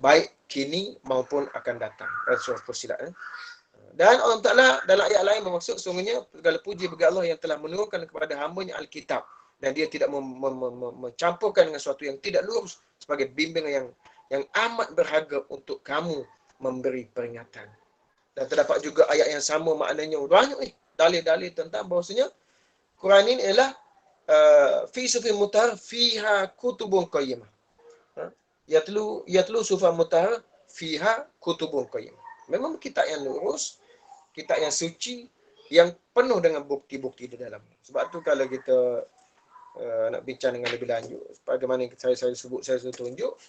Speaker 1: baik kini maupun akan datang. Surah Al-Fusilat. Dan Allah Ta'ala dalam ayat lain bermaksud, sungguhnya segala puji bagi Allah yang telah menurunkan kepada hamba-Nya Al-Kitab. Dan dia tidak mencampurkan dengan sesuatu yang tidak lurus sebagai bimbingan yang amat berharga untuk kamu memberi peringatan. Dan terdapat juga ayat yang sama maknanya banyak dalil-dalil tentang bahawasanya Quran ini adalah fi sufin mutahhar fiha kutubun qayyimah. Yatlu sufan mutahhar fiha kutubun qayyimah. Memang kitab yang lurus, kitab yang suci, yang penuh dengan bukti-bukti di dalam. Sebab tu kalau kita nak bincang dengan lebih lanjut, bagaimana saya sudah tunjuk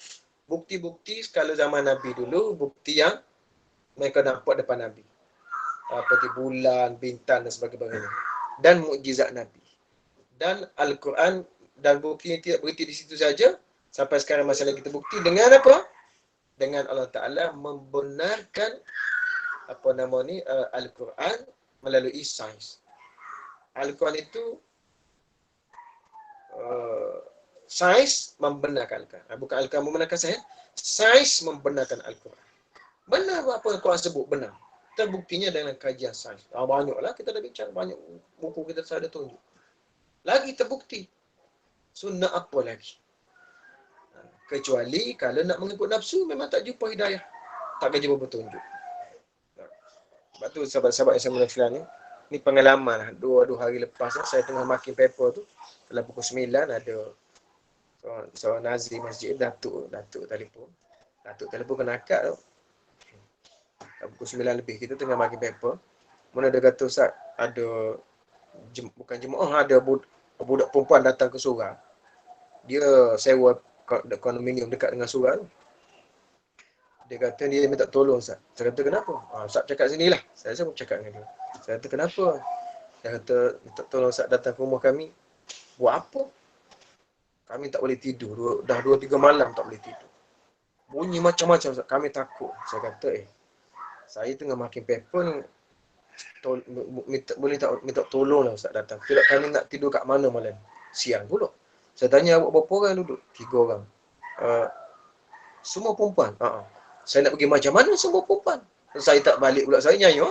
Speaker 1: bukti-bukti sekala zaman Nabi dulu, bukti yang mereka nampak depan Nabi, seperti bulan, bintang dan sebagainya, dan mukjizat Nabi. Dan Al-Quran dan bukti yang tidak berhenti di situ saja, sampai sekarang masih lagi terbukti dengan apa? Dengan Allah Ta'ala membenarkan Al-Quran melalui sains. Al-Quran itu sains membenarkan Al-Quran. Bukan Al-Quran membenarkan sains membenarkan Al-Quran. Benar apa yang Al-Quran sebut, benar. Terbuktinya dengan kajian sains. Banyaklah kita dah bincang, banyak buku kita sudah tunjuk. Lagi terbukti. So nak apa lagi? Kecuali kalau nak mengikut nafsu, memang tak jumpa hidayah. Tak jumpa petunjuk. Sebab tu sahabat-sahabat yang saya mulakan ni pengalaman lah. Dua hari lepas saya tengah makin paper tu, dalam pukul 9 ada seorang nazir masjid, Datuk telefon. Datuk telefon kena akad tu. Pukul 9 lebih kita tengah makin paper. Mana dia kata, Ustaz, ada bukan jemaah, ada budak perempuan datang ke surau. Dia sewa kondominium dekat dengan surau tu. Dia kata dia minta tolong, Ustaz. Saya kata kenapa? Ustaz cakap sinilah. Saya pun cakap dengan dia. Saya kata kenapa? Dia kata minta tolong Ustaz datang ke rumah kami. Buat apa? Kami tak boleh tidur. Dah 2-3 malam tak boleh tidur. Bunyi macam-macam, Ustaz. Kami takut. Saya kata saya tengah makin paper ni. Boleh tak minta tolong lah Ustaz datang. Tidak, kami nak tidur kat mana malam? Siang pula. Saya tanya awak berapa orang duduk? 3 orang. Semua perempuan? Saya nak pergi macam mana semua perempuan? Saya tak balik pula. Saya nyanyi.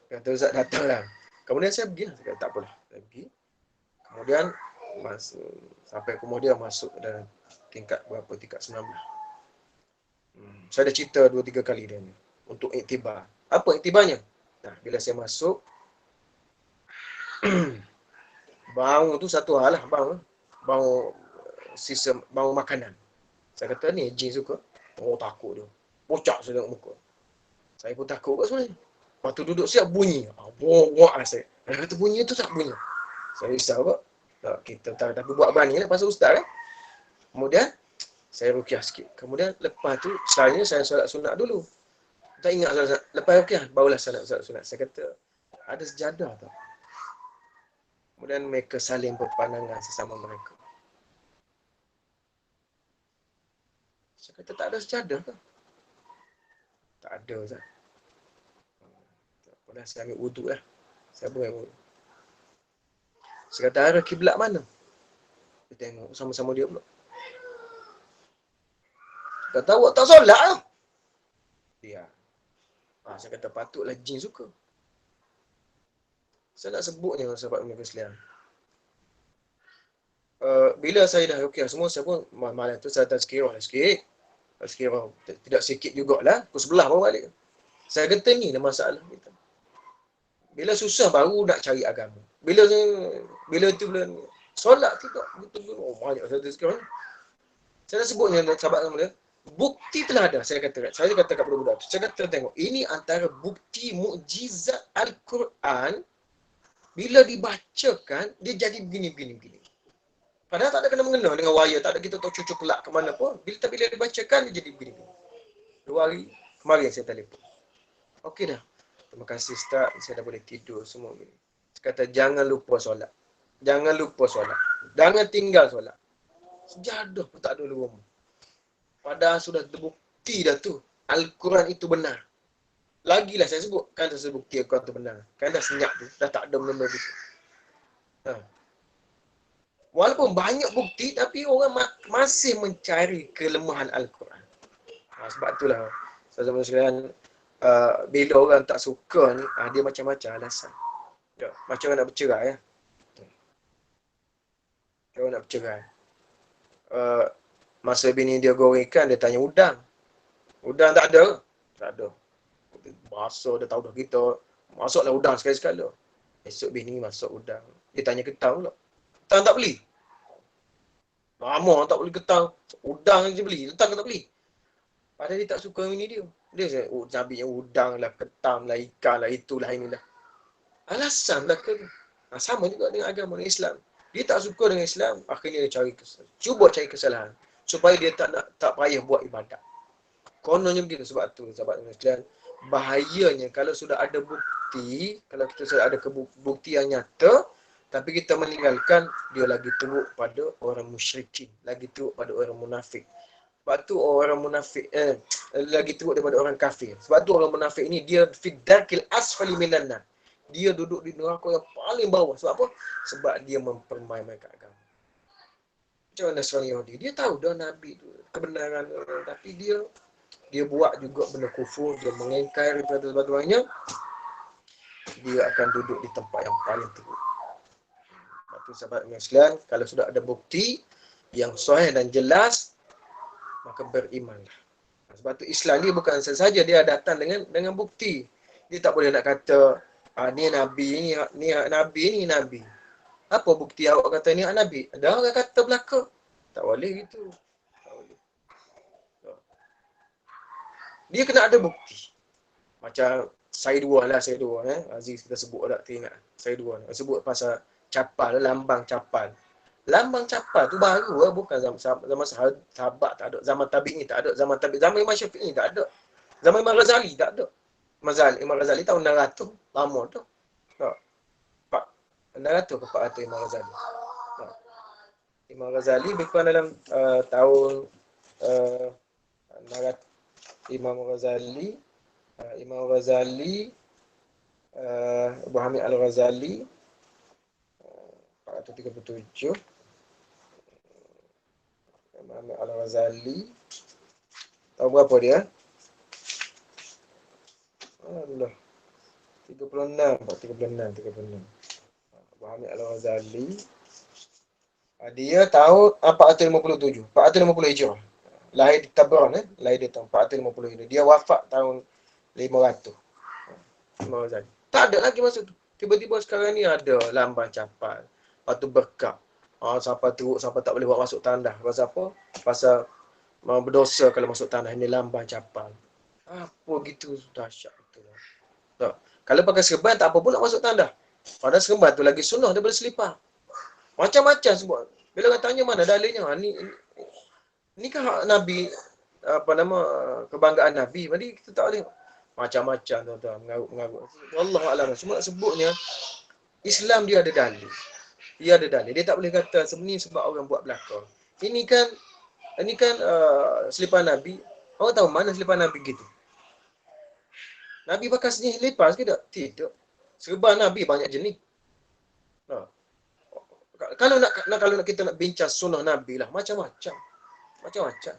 Speaker 1: Kata Ustaz datanglah. Kemudian saya pergi. Saya kata tak apalah. Saya pergi. Kemudian sampai kemudian masuk dalam tingkat berapa? Tingkat 19. Saya dah cerita 2-3 kali dia ni. Untuk iktibar. Apa iktibarnya? Nah, bila saya masuk, bau tu satu hal lah. Bau sistem, bau makanan. Saya kata ni jin suka. Oh takut dia. Bocak saya tengok muka. Saya pun takut kat sebenarnya. Lepas tu duduk siap bunyi. Buak saya. Saya kata bunyi tu tak bunyi. Saya risau kot. Tak, kita tak, tapi buat berani lah pasal ustaz kan. Kemudian saya rukyah sikit. Kemudian lepas tu selalunya saya solat sunat dulu. Tak ingat solat sunat. Lepas rukyah barulah solat sunat. Saya kata ada sejadah tau. Kemudian mereka saling berpandangan sesama mereka. Saya kata tak ada sejadah ke? Tak ada Ustaz. Kemudian saya ambil wuduk lah. Saya pun ambil wuduk. Saya kata arah kiblat mana? Dia tengok sama-sama dia pula. Kata awak tak solat lah. Dia. Saya kata patutlah jin suka. Saya nak sebutnya sahabat Ummul Islam. Bila saya dah rukyah semua, saya pun malam tu saya tazkirah lah sikit. Tazkirah. Tidak sikit jugalah. Pukul 11 baru balik. Saya kata ni lah masalah kita. Bila susah baru nak cari agama. Bila tu bila solat tidak betul. Oh banyak saya tazkirah. Saya dah sebutnya sahabat nama dia. Bukti telah ada. Saya kata kat budak-budak tu. Saya kata tengok. Ini antara bukti mukjizat Al-Quran. Bila dibacakan, dia jadi begini. Padahal tak ada kena-mengena dengan wayar. Tak ada kita tahu cucuk kelak ke mana pun. Bila dibacakan, dia jadi begini. 2 hari kemarin saya telefon. Okey dah. Terima kasih Ustaz. Saya dah boleh tidur semua. Saya kata jangan lupa solat. Jangan lupa solat. Jangan tinggal solat. Sejadah pun tak ada dalam rumah. Padahal sudah terbukti dah tu. Al-Quran itu benar. Lagilah saya sebut. Kan dah terbukti Al-Quran itu benar. Kan dah senyap tu. Dah tak ada benda gitu. Walaupun banyak bukti, tapi orang masih mencari kelemahan Al-Quran. Sebab itulah, saudara-saudara sekalian, bila orang tak suka ni, dia macam-macam alasan. Macam orang nak bercerai. Ya. Orang nak bercerai. Masa bini dia gorengkan, dia tanya udang. Udang tak ada? Tak ada. Bahasa dia tahu dah kita. Masuklah udang sekali-sekala. Esok bini masuk udang. Dia tanya ketang pula. Ketang tak beli? Lama tak beli ketang. Udang je beli. Ketang tak beli. Padahal dia tak suka ini dia. Dia cakap, Nabi yang udang lah, ketang lah, ikan lah, itulah, inilah. Alasan lah ke. Sama juga dengan agama Islam. Dia tak suka dengan Islam, akhirnya dia cuba cari kesalahan. Supaya dia tak payah buat ibadat. Kononnya begitu. Sebab tu, sahabat Islam, bahayanya kalau sudah ada bukti, kalau kita sudah ada bukti yang nyata, tapi kita meninggalkan, dia lagi teruk pada orang musyrikin, lagi teruk pada orang munafik. Sebab tu orang munafik lagi teruk daripada orang kafir. Sebab tu orang munafik ni dia fid-darkil asfali minan nar. Dia duduk di neraka yang paling bawah. Sebab apa? Sebab dia mempermainkan agama. Macam mana seorang Yahudi, dia tahu dah Nabi tu kebenaran, tapi dia buat juga benda kufur, dia mengingkari pada sebagainya. Dia akan duduk di tempat yang paling teruk. Sebab tu sahabat sekalian, kalau sudah ada bukti yang sahih dan jelas, maka berimanlah. Sebab tu Islam ni bukan saja dia datang dengan bukti. Dia tak boleh nak kata ni Nabi, ni Nabi, ni Nabi. Apa bukti awak kata ni Nabi? Ada orang kata belaka. Tak boleh gitu. Tak boleh. Dia kena ada bukti. Macam saya dua. Aziz kita sebut tak teringat. Saya dua. Sebut pasal capal, lambang capal. Lambang capal tu baru lah, bukan zaman sahabat tak ada, zaman tabi'in tak ada, zaman Imam Syafi'i tak ada, zaman Imam Ghazali tak ada. Imam Ghazali tahun 600, lama tu. Tak. 600 ke 400 Imam Ghazali. Imam Ghazali lebih kurang dalam tahun 600. Imam Ghazali Abu Hamid Al-Ghazali 437. Imam Al-Ghazali tahu berapa dia? Allah. 36. Abu Hamid Al-Ghazali dia tahun 457 Hijrah. Lahir di Tabran, lahir di tahun 450 Hijrah. Dia wafat tahun 500. Imam Ghazali. Tak ada lagi masa tu. Tiba-tiba sekarang ni ada lambang capal. Lepas tu berkah. Sampai teruk, sampai tak boleh buat masuk tandas. Pasal apa? Pasal berdosa kalau masuk tanah, ini lambang capal. Apa gitu, dahsyat betul. Tak. Kalau pakai serban tak apa pun nak masuk tanah. Padahal serban tu lagi sunnah daripada selipar. Macam-macam sebut. Bila orang tanya mana dalilnya, ni kan hak Nabi, apa nama, kebanggaan Nabi. Jadi kita tak boleh macam-macam tuan-tuan, mengarut-mengarut. Wallahu a'lam. Cuma nak sebutnya Islam dia ada dalil. Dia ada dalil. Dia tak boleh kata sebenarnya sebab orang buat belakang. Ini kan selipar Nabi. Orang tahu mana selipar Nabi gitu. Nabi pakai selipar ke tak? Tidak. Serban Nabi banyak jenis. Ha. Kalau kita nak bincang sunnah Nabi lah, macam-macam. Macam-macam.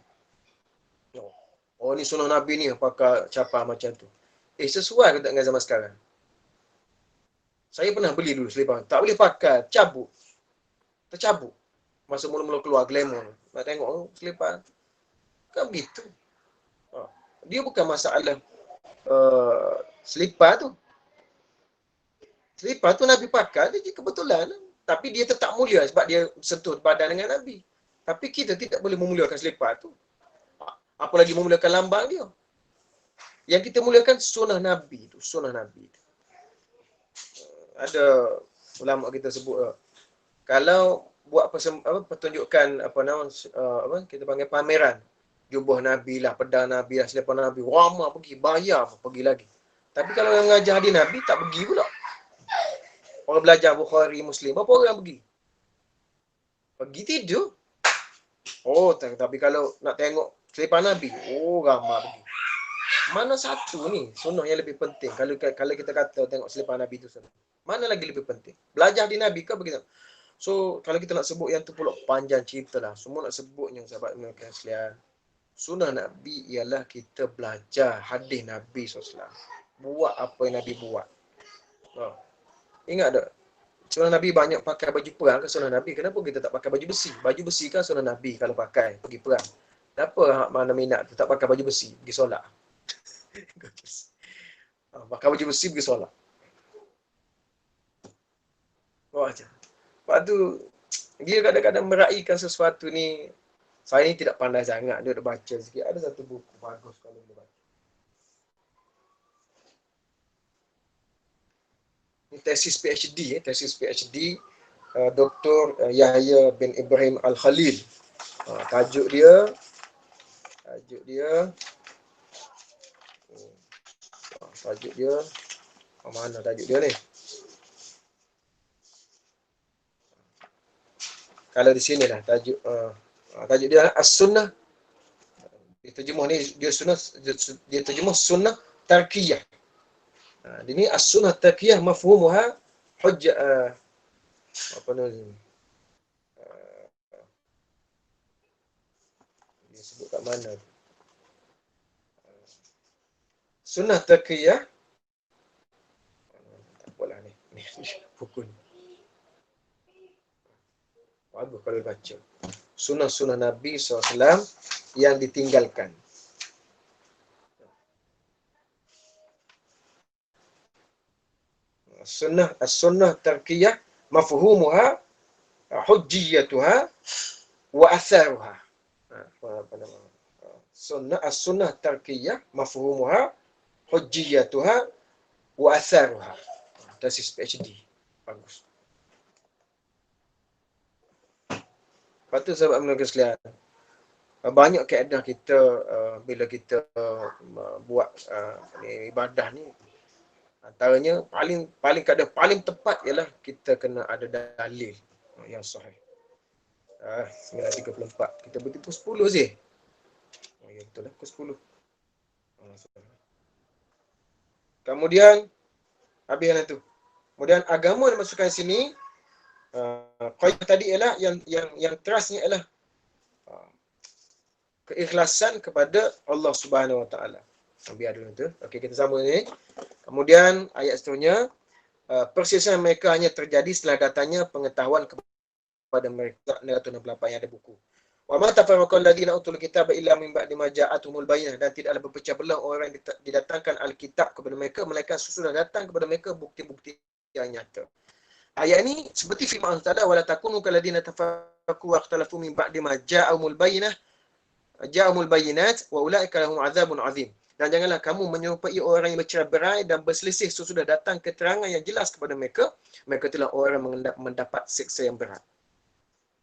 Speaker 1: Oh, ni sunnah Nabi ni pakai capar macam tu. Sesuai ke tak dengan zaman sekarang? Saya pernah beli dulu selipar. Tak boleh pakai, cabut. Tercabut. Masa mula-mula keluar glamour. Nak tengok selipar. Kan begitu. Dia bukan masalah selipar tu. Selipar tu Nabi pakai, dia kebetulan. Tapi dia tetap mulia sebab dia sentuh badan dengan Nabi. Tapi kita tidak boleh memuliakan selipar tu. Apalagi memuliakan lambang dia. Yang kita muliakan sunnah Nabi tu. Sunnah Nabi tu. Ada ulama kita sebut, kalau buat pertunjukan kita panggil pameran, jubah Nabi lah, pedang Nabi lah, selipar Nabi, ramai pergi, bayar pergi lagi. Tapi kalau yang mengajar hadis Nabi tak pergi pula. Orang belajar Bukhari, Muslim, berapa orang yang pergi? Pergi tidur. Oh, tapi kalau nak tengok selipar Nabi, ramai pergi. Mana satu ni sunnah yang lebih penting? Kalau kita kata tengok selipar Nabi tu sunnah, mana lagi lebih penting? Belajar di Nabi ke begitu? So, kalau kita nak sebut yang tu pula panjang cerita lah. Semua nak sebutnya sahabat mereka sekalian. Sunnah Nabi ialah kita belajar hadis Nabi SAW. Buat apa yang Nabi buat. Ingat tak? Sunnah Nabi banyak pakai baju perang ke sunnah Nabi? Kenapa kita tak pakai baju besi? Baju besi kan sunnah Nabi kalau pakai pergi perang. Kenapa mana minat tu tak pakai baju besi pergi solat? Pakai baju besi pergi solat. Macam. Lepas tu, dia kadang-kadang meraihkan sesuatu ni. Saya ni tidak pandai sangat. Dia dah baca sikit. Ada satu buku bagus kalau dia baca. Ini tesis PhD. Tesis PhD Dr. Yahya bin Ibrahim Al-Khalil. Tajuk dia mana tajuk dia ni? Kalau di sini lah tajuk dia As-Sunnah. Dia terjemah Sunnah Tarkiyah. Ini As-Sunnah Tarkiyah mafhumuha hujjah apa ni? Dia sebut kat mana? Sunnah Tarkiyah. Tak apalah ni buku ni. Bagus kalau baca. Sunnah-sunnah Nabi SAW yang ditinggalkan. As-sunnah tarkiyah mafhumuha hujjiyatuha wa atharuha. Apa nama? As-sunnah tarkiyah mafhumuha hujjiyatuha wa atharuha. Tesis PhD. Bagus. Lepas tu sahabat menurut sekalian, banyak kaedah kita bila kita buat ibadah ni, antaranya kaedah paling tepat ialah kita kena ada dalil yang sahih. 9.34. Kita berhenti pukul 10 je. Ya betul lah, pukul 10. Kemudian habis lah tu. Kemudian agama yang dimasukkan sini, kaidah tadi ialah yang terasnya ialah keikhlasan kepada Allah Subhanahu Wa Taala. Biar dulu tu. Okey, kita sambung ni. Kemudian ayat seterusnya, perselisihan mereka hanya terjadi setelah datangnya pengetahuan kepada mereka. 968 yang ada buku. Wa ma tafarraqal ladina utul kitaba illa min ba'di ma ja'atumul bayyinah, dan tidaklah berpecah belah orang yang didatangkan Alkitab kepada mereka melainkan sesudah datang kepada mereka bukti-bukti yang nyata. Ayat ini seperti firman Allah Taala, wala takunu kal ladina tafarraqu wa ikhtalafu min ba'di ma ja'ahumul bayyinah, ja'umul bayyinat wa ulaika lahum azabun azim. Dan janganlah kamu menyerupai orang yang bercerai-berai dan berselisih sesudah datang keterangan yang jelas kepada mereka. Mereka telah orang mendapat siksa yang berat.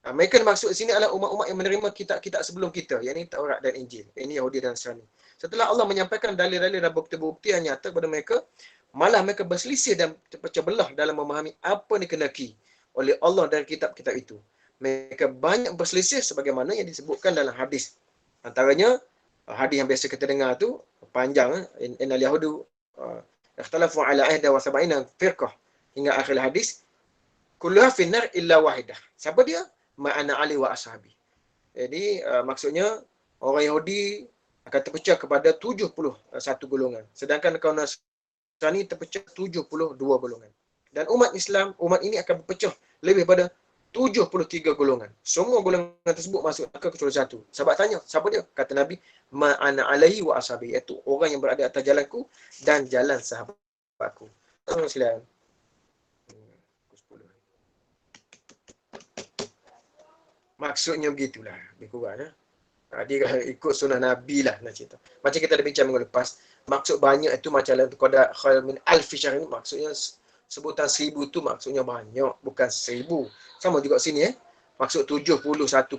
Speaker 1: Mereka maksud di sini adalah umat-umat yang menerima kitab-kitab sebelum kita, yakni Taurat dan Injil. Ini Yahudi dan Nasrani. Setelah Allah menyampaikan dalil-dalil dan bukti-bukti yang nyata kepada mereka, malah mereka berselisih dan terpecah belah dalam memahami apa yang dikehendaki oleh Allah dari kitab-kitab itu. Mereka banyak berselisih sebagaimana yang disebutkan dalam hadis. Antaranya, hadis yang biasa kita dengar tu panjang, innal yahudu ikhtalafu ala ahda wa sab'ina firqah, hingga akhir hadis, kulluha finnar illa wahidah. Siapa dia? Ma'ana ali wa ashabi. Jadi maksudnya orang Yahudi akan terpecah kepada 71 golongan, sedangkan kaum Nasrani terpecah 72 golongan. Dan umat Islam, umat ini akan berpecah lebih pada 73 golongan. Semua golongan tersebut masuk neraka kecuali satu. Sahabat tanya, siapa dia? Kata Nabi, ma'ana alaihi wa ashabi, iaitu orang yang berada atas jalanku dan jalan sahabatku. Silakan. Maksudnya begitulah, lebih kurang. Dia ikut sunnah Nabi lah nak cerita. Macam kita dah bincang minggu lepas, maksud banyak itu macam dalam qada khair min alfi syahr, maksudnya sebutan 1000 tu maksudnya banyak, bukan 1000. Sama juga sini maksud 71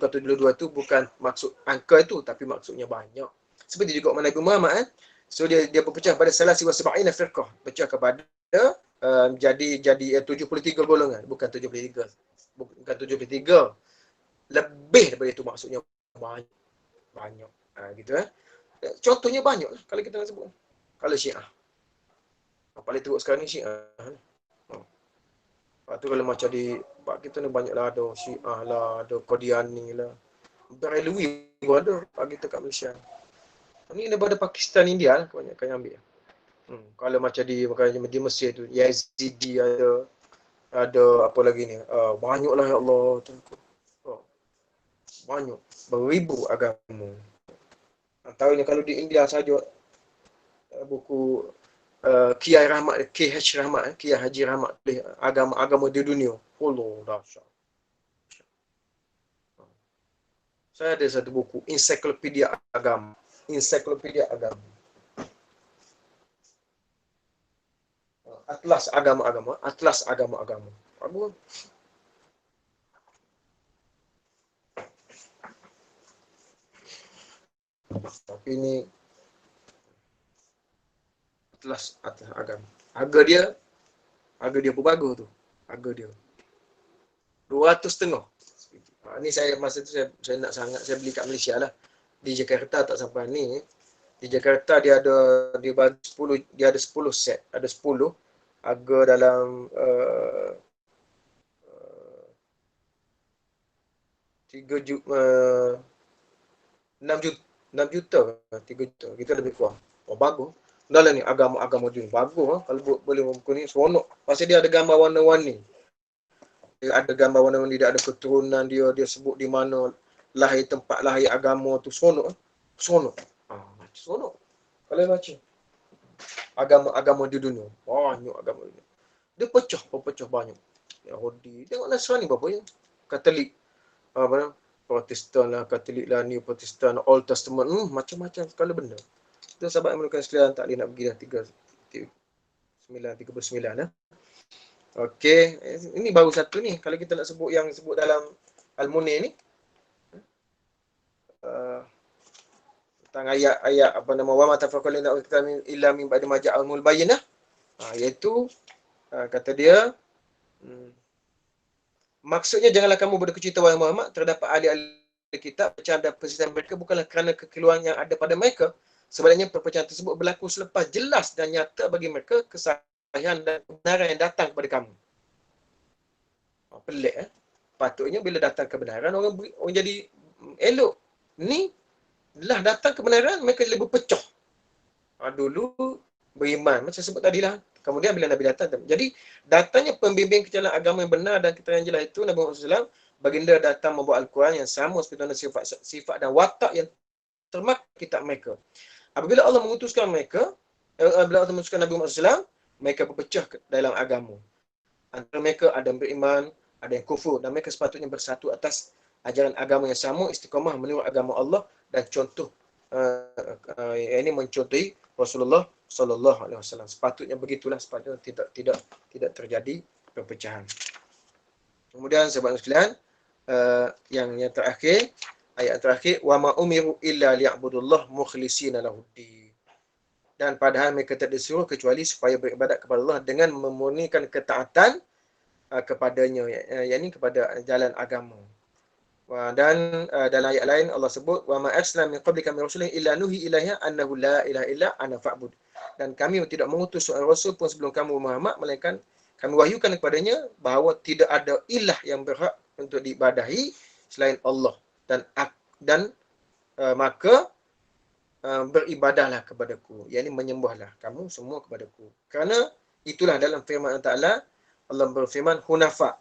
Speaker 1: ke 72 tu bukan maksud angka itu, tapi maksudnya banyak. Seperti juga Nabi Muhammad so dia berpecah pada salah siwa sab'ina firqah, pecah kepada jadi 73 golongan, bukan 73. Bukan 73. Lebih daripada itu maksudnya banyak. Gitu Contohnya banyak lah kalau kita nak sebut. Kalau Syiah. Paling teruk sekarang ni Syiah. Lepas tu kalau macam di bab kita ni banyak lah, ada Syiah lah, ada Qadiani lah. Berelui pun ada bagi kita kat Malaysia. Ni daripada Pakistan, India lah kebanyakan yang ambil. Kalau macam di Mesir tu, Yazidi ada apa lagi ni? Banyaklah ya Allah. Banyak, beribu agama. Antaranya kalau di India saja, buku Kiai Rahmat, KH Rahmat, Kiai Haji Rahmat, agama-agama di dunia. Allah dahsyat. Saya ada satu buku, Ensiklopedia Agama. Ensiklopedia Agama. Atlas agama-agama, Atlas agama-agama. Apa? Tapi ini Atlas agama. Harga dia pun bagus tu. Harga dia 200.5. Ni saya masa tu saya nak sangat saya beli kat Malaysia lah. Di Jakarta tak sampai ni. Di Jakarta dia bagi 10, dia ada 10 set. Ada 10. Harga dalam 3 juta 6 juta 3 juta. Kita lebih kurang. Bagus. Dah lah ni agama-agama dunia. Bagus kalau boleh buku ni seronok. Pasal dia ada gambar warna-warni. Dia ada gambar warna-warni, dia ada keturunan dia sebut di mana tempat lahir agama tu. Seronok. Seronok. Seronok. Kalau baca agama-agama di dunia. Banyak agama dunia. Dia pecah banyak. Yahudi. Tengok Nasrani berapa ya? Katolik. Protestan lah, Katolik lah, New Protestan, Old Testament, macam-macam sekali benda. Itu sahabat yang menemukan sekalian, tak boleh nak pergi dah 39. Okey, ini baru satu ni. Kalau kita nak sebut yang sebut dalam Al-Munir ni, tentang ayat-ayat apa nama wa ma tafaqalina illa min ba'di ma ja'alul bayyinah, iaitu kata dia, maksudnya janganlah kamu berduka cita wahai Muhammad terdapat ahli-ahli kitab pecahan dan perselisihan mereka bukanlah kerana kekeliruan yang ada pada mereka. Sebenarnya perpecahan tersebut berlaku selepas jelas dan nyata bagi mereka kesahihan dan kebenaran yang datang kepada kamu. Pelik Patutnya bila datang kebenaran orang jadi elok. Ni lah datang kebenaran mereka lebih pecah. Dulu beriman macam sebut tadi lah. Kemudian bila Nabi datang, jadi datangnya pembimbing ke jalan agama yang benar dan keterangan jelas itu, Nabi Muhammad SAW, baginda datang membawa Al-Quran yang sama seperti mana sifat dan watak yang termaktub kitab mereka. Apabila Allah mengutuskan mereka, apabila Allah mengutuskan Nabi Muhammad SAW, mereka berpecah dalam agama. Antara mereka ada yang beriman, ada yang kufur, dan mereka sepatutnya bersatu atas ajaran agama yang sama, istiqamah menurut agama Allah dan contoh ini mencontohi Rasulullah sallallahu alaihi wasallam. Sepatutnya begitulah, sepatutnya tidak terjadi perpecahan. Kemudian sahabat sekalian, yang terakhir, ayat terakhir, wa ma umiru illa liya'budullah mukhlishina lahuddin. Dan padahal mereka tidak disuruh kecuali supaya beribadat kepada Allah dengan memurnikan ketaatan kepadanya, yakni kepada jalan agama. Dan dalam ayat lain Allah sebut wa ma arsala min qablika min rasulin illa nuhi ilaihi annahu la ilaha illa ana fa'bud. Dan kami tidak mengutus seorang rasul pun sebelum kamu Muhammad, melainkan kami wahyukan kepadanya bahawa tidak ada ilah yang berhak untuk diibadahi selain Allah, dan maka beribadahlah kepadaku, yakni menyembahlah kamu semua kepadaku. Kerana itulah dalam firman Allah Ta'ala, Allah berfirman hunafa,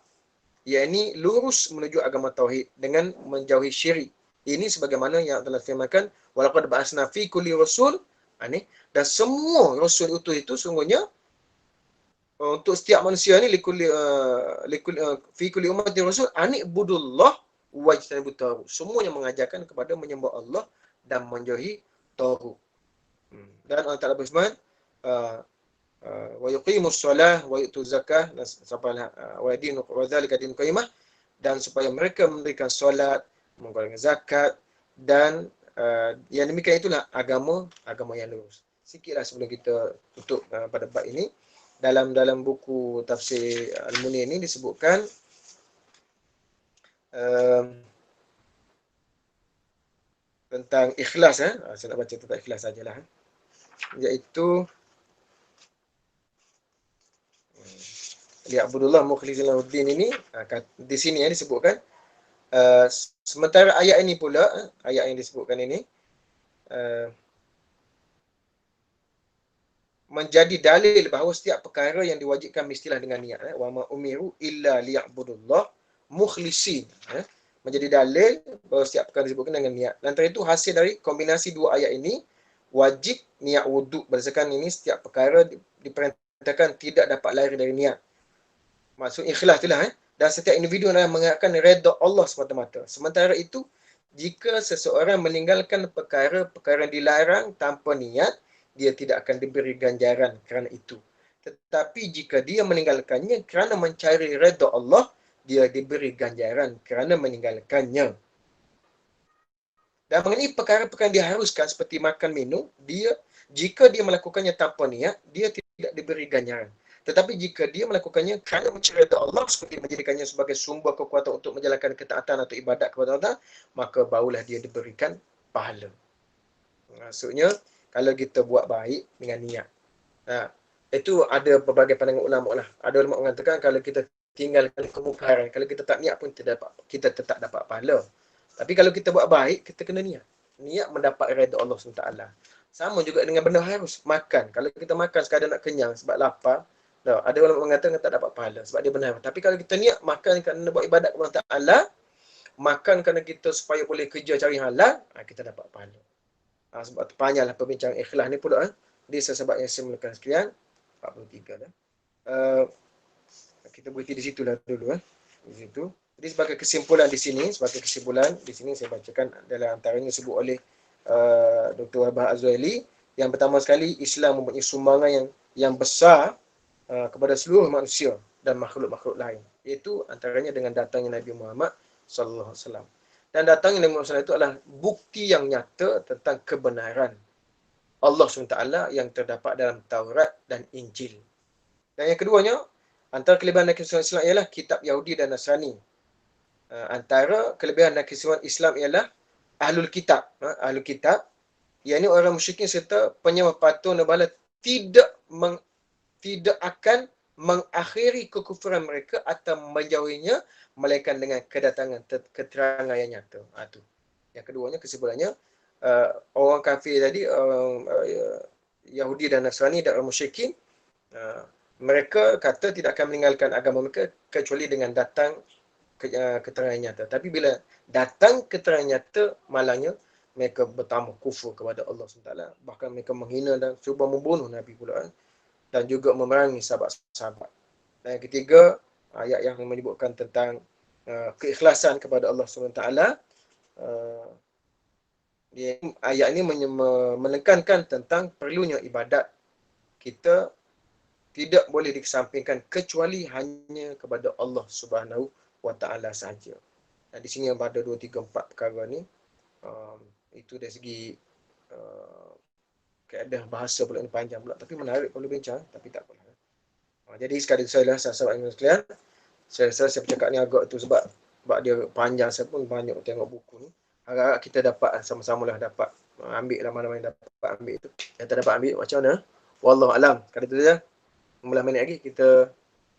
Speaker 1: yakni lurus menuju agama tauhid dengan menjauhi syirik. Ini sebagaimana yang telah firmankan, walaqad ba'asna fi kulli rasul, dan semua rasul itu sungguhnya untuk setiap manusia ni fi kulli ummatin rasul anibudullah wajtanibut taghut. Semuanya mengajarkan kepada menyembah Allah dan menjauhi taghut. Dan Allah Ta'ala berfirman, wa yuqimus solah wa yu'tuz zakah, wa yadinu wa dzalika dinul qayyimah, dan supaya mereka memberikan solat, mengeluarkan zakat, dan yang demikian itulah agama yang lurus. Sikitlah sebelum kita tutup pada bab ini. Dalam buku tafsir Al-Munir ini disebutkan tentang ikhlas. Saya nak baca tentang ikhlas sajalah. Iaitu li'abudullah mukhlishina lahuddin ini, di sini disebutkan, sementara ayat ini pula, ayat yang disebutkan ini menjadi dalil bahawa setiap perkara yang diwajibkan mestilah dengan niat. Wa ma umiru illa liya'budullah mukhlishin. Menjadi dalil bahawa setiap perkara disebutkan dengan niat. Antara itu hasil dari kombinasi dua ayat ini, wajib niat wuduk. Berdasarkan ini, setiap perkara diperintahkan tidak dapat lari dari niat. Maksud ikhlas itulah. Dan setiap individu adalah mengingatkan redha Allah semata-mata. Sementara itu, jika seseorang meninggalkan perkara-perkara yang dilarang tanpa niat, dia tidak akan diberi ganjaran kerana itu. Tetapi jika dia meninggalkannya kerana mencari redha Allah, dia diberi ganjaran kerana meninggalkannya. Dan mengenai perkara-perkara yang diharuskan seperti makan minum, jika dia melakukannya tanpa niat, dia tidak diberi ganjaran. Tetapi jika dia melakukannya kerana mencari redha Allah, seperti menjadikannya sebagai sumber kekuatan untuk menjalankan ketaatan atau ibadat kepada Allah, maka barulah dia diberikan pahala. Maksudnya, kalau kita buat baik dengan niat. Itu ada berbagai pandangan ulama lah. Ada ulama mengatakan kalau kita tinggalkan kemungkaran, kalau kita tak niat pun kita tetap dapat pahala. Tapi kalau kita buat baik, kita kena niat. Niat mendapat redha Allah SWT. Sama juga dengan benda harus. Makan. Kalau kita makan sekadar nak kenyang sebab lapar, ada ulama mengatakan tak dapat pahala sebab dia benar. Tapi kalau kita niat makan kerana buat ibadat kepada Allah, makan kerana kita supaya boleh kerja cari halal, kita dapat pahala. Sebab tu panjanglah perbincangan ikhlas ni pula. Dia sebab yang saya mulakan sekian 43 dah. Kita berhenti di situlah dulu. Di situ. Jadi sebagai kesimpulan di sini saya bacakan dalam antaranya disebut oleh Dr. Wahbah Az-Zuhaili. Yang pertama sekali, Islam mempunyai sumbangan yang besar kepada seluruh manusia dan makhluk-makhluk lain. Iaitu antaranya dengan datangnya Nabi Muhammad sallallahu alaihi wasallam. Dan datangnya Nabi Muhammad SAW itu adalah bukti yang nyata tentang kebenaran Allah SWT yang terdapat dalam Taurat dan Injil. Dan yang keduanya, antara kelebihan dan keseluruhan Islam ialah kitab Yahudi dan Nasrani. Antara kelebihan dan keseluruhan Islam ialah Ahlul Kitab. Ahlul Kitab, iaitu orang musyrikin serta penyembah patung dan berhala tidak akan mengakhiri kekufuran mereka atau menjauhinya, melainkan dengan kedatangan keterangan yang nyata. Itu. Yang keduanya, kesimpulannya, orang kafir tadi, Yahudi dan Nasrani dan orang musyrikin, mereka kata tidak akan meninggalkan agama mereka kecuali dengan datang keterangan nyata. Tapi bila datang keterangan nyata, malangnya mereka bertambah kufur kepada Allah SWT. Bahkan mereka menghina dan cuba membunuh Nabi pula. Dan juga memerangi sahabat-sahabat. Dan yang ketiga, ayat yang menyebutkan tentang keikhlasan kepada Allah SWT. Ayat ini menekankan tentang perlunya ibadat. Kita tidak boleh dikesampingkan kecuali hanya kepada Allah Subhanahu wa Ta'ala sahaja. Di sini yang ada 2, 3, 4 perkara ni. Itu dari segi keadaan bahasa pula ni panjang pula. Tapi menarik perlu bincang. Tapi tak apalah. Jadi sekali saya lah sahabat yang sekalian. Saya rasa saya bercakap ni agak tu sebab dia panjang. Saya pun banyak tengok buku ni. Harap kita dapat sama-sama lah dapat ambil lah mana-mana yang dapat ambil tu. Yang tak dapat ambil macam mana? Wallahualam. Kali tu saja. 15 minit lagi kita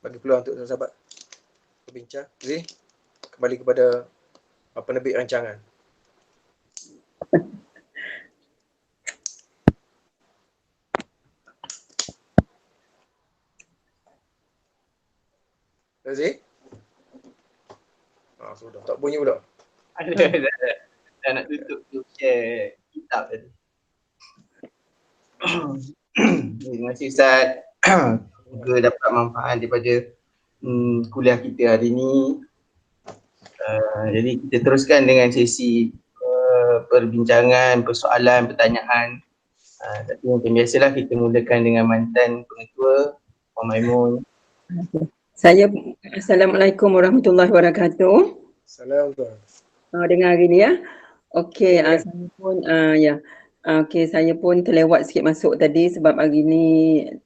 Speaker 1: bagi peluang untuk sahabat berbincang. Zee, kembali kepada penerbit rancangan. Zee? Sudah. Tak bunyi pula.
Speaker 2: Dah nak tutup share kitab tadi. Terima kasih Ustaz. Semoga dapat manfaat daripada kuliah kita hari ini. Jadi kita teruskan dengan sesi perbincangan, persoalan, pertanyaan. Tapi macam biasalah kita mulakan dengan mantan pengetua Puan Maimun.
Speaker 3: Assalamualaikum warahmatullahi wabarakatuh.
Speaker 1: Assalamualaikum.
Speaker 3: Dengar hari ni ya. Okey, saya pun saya pun terlewat sikit masuk tadi sebab hari ni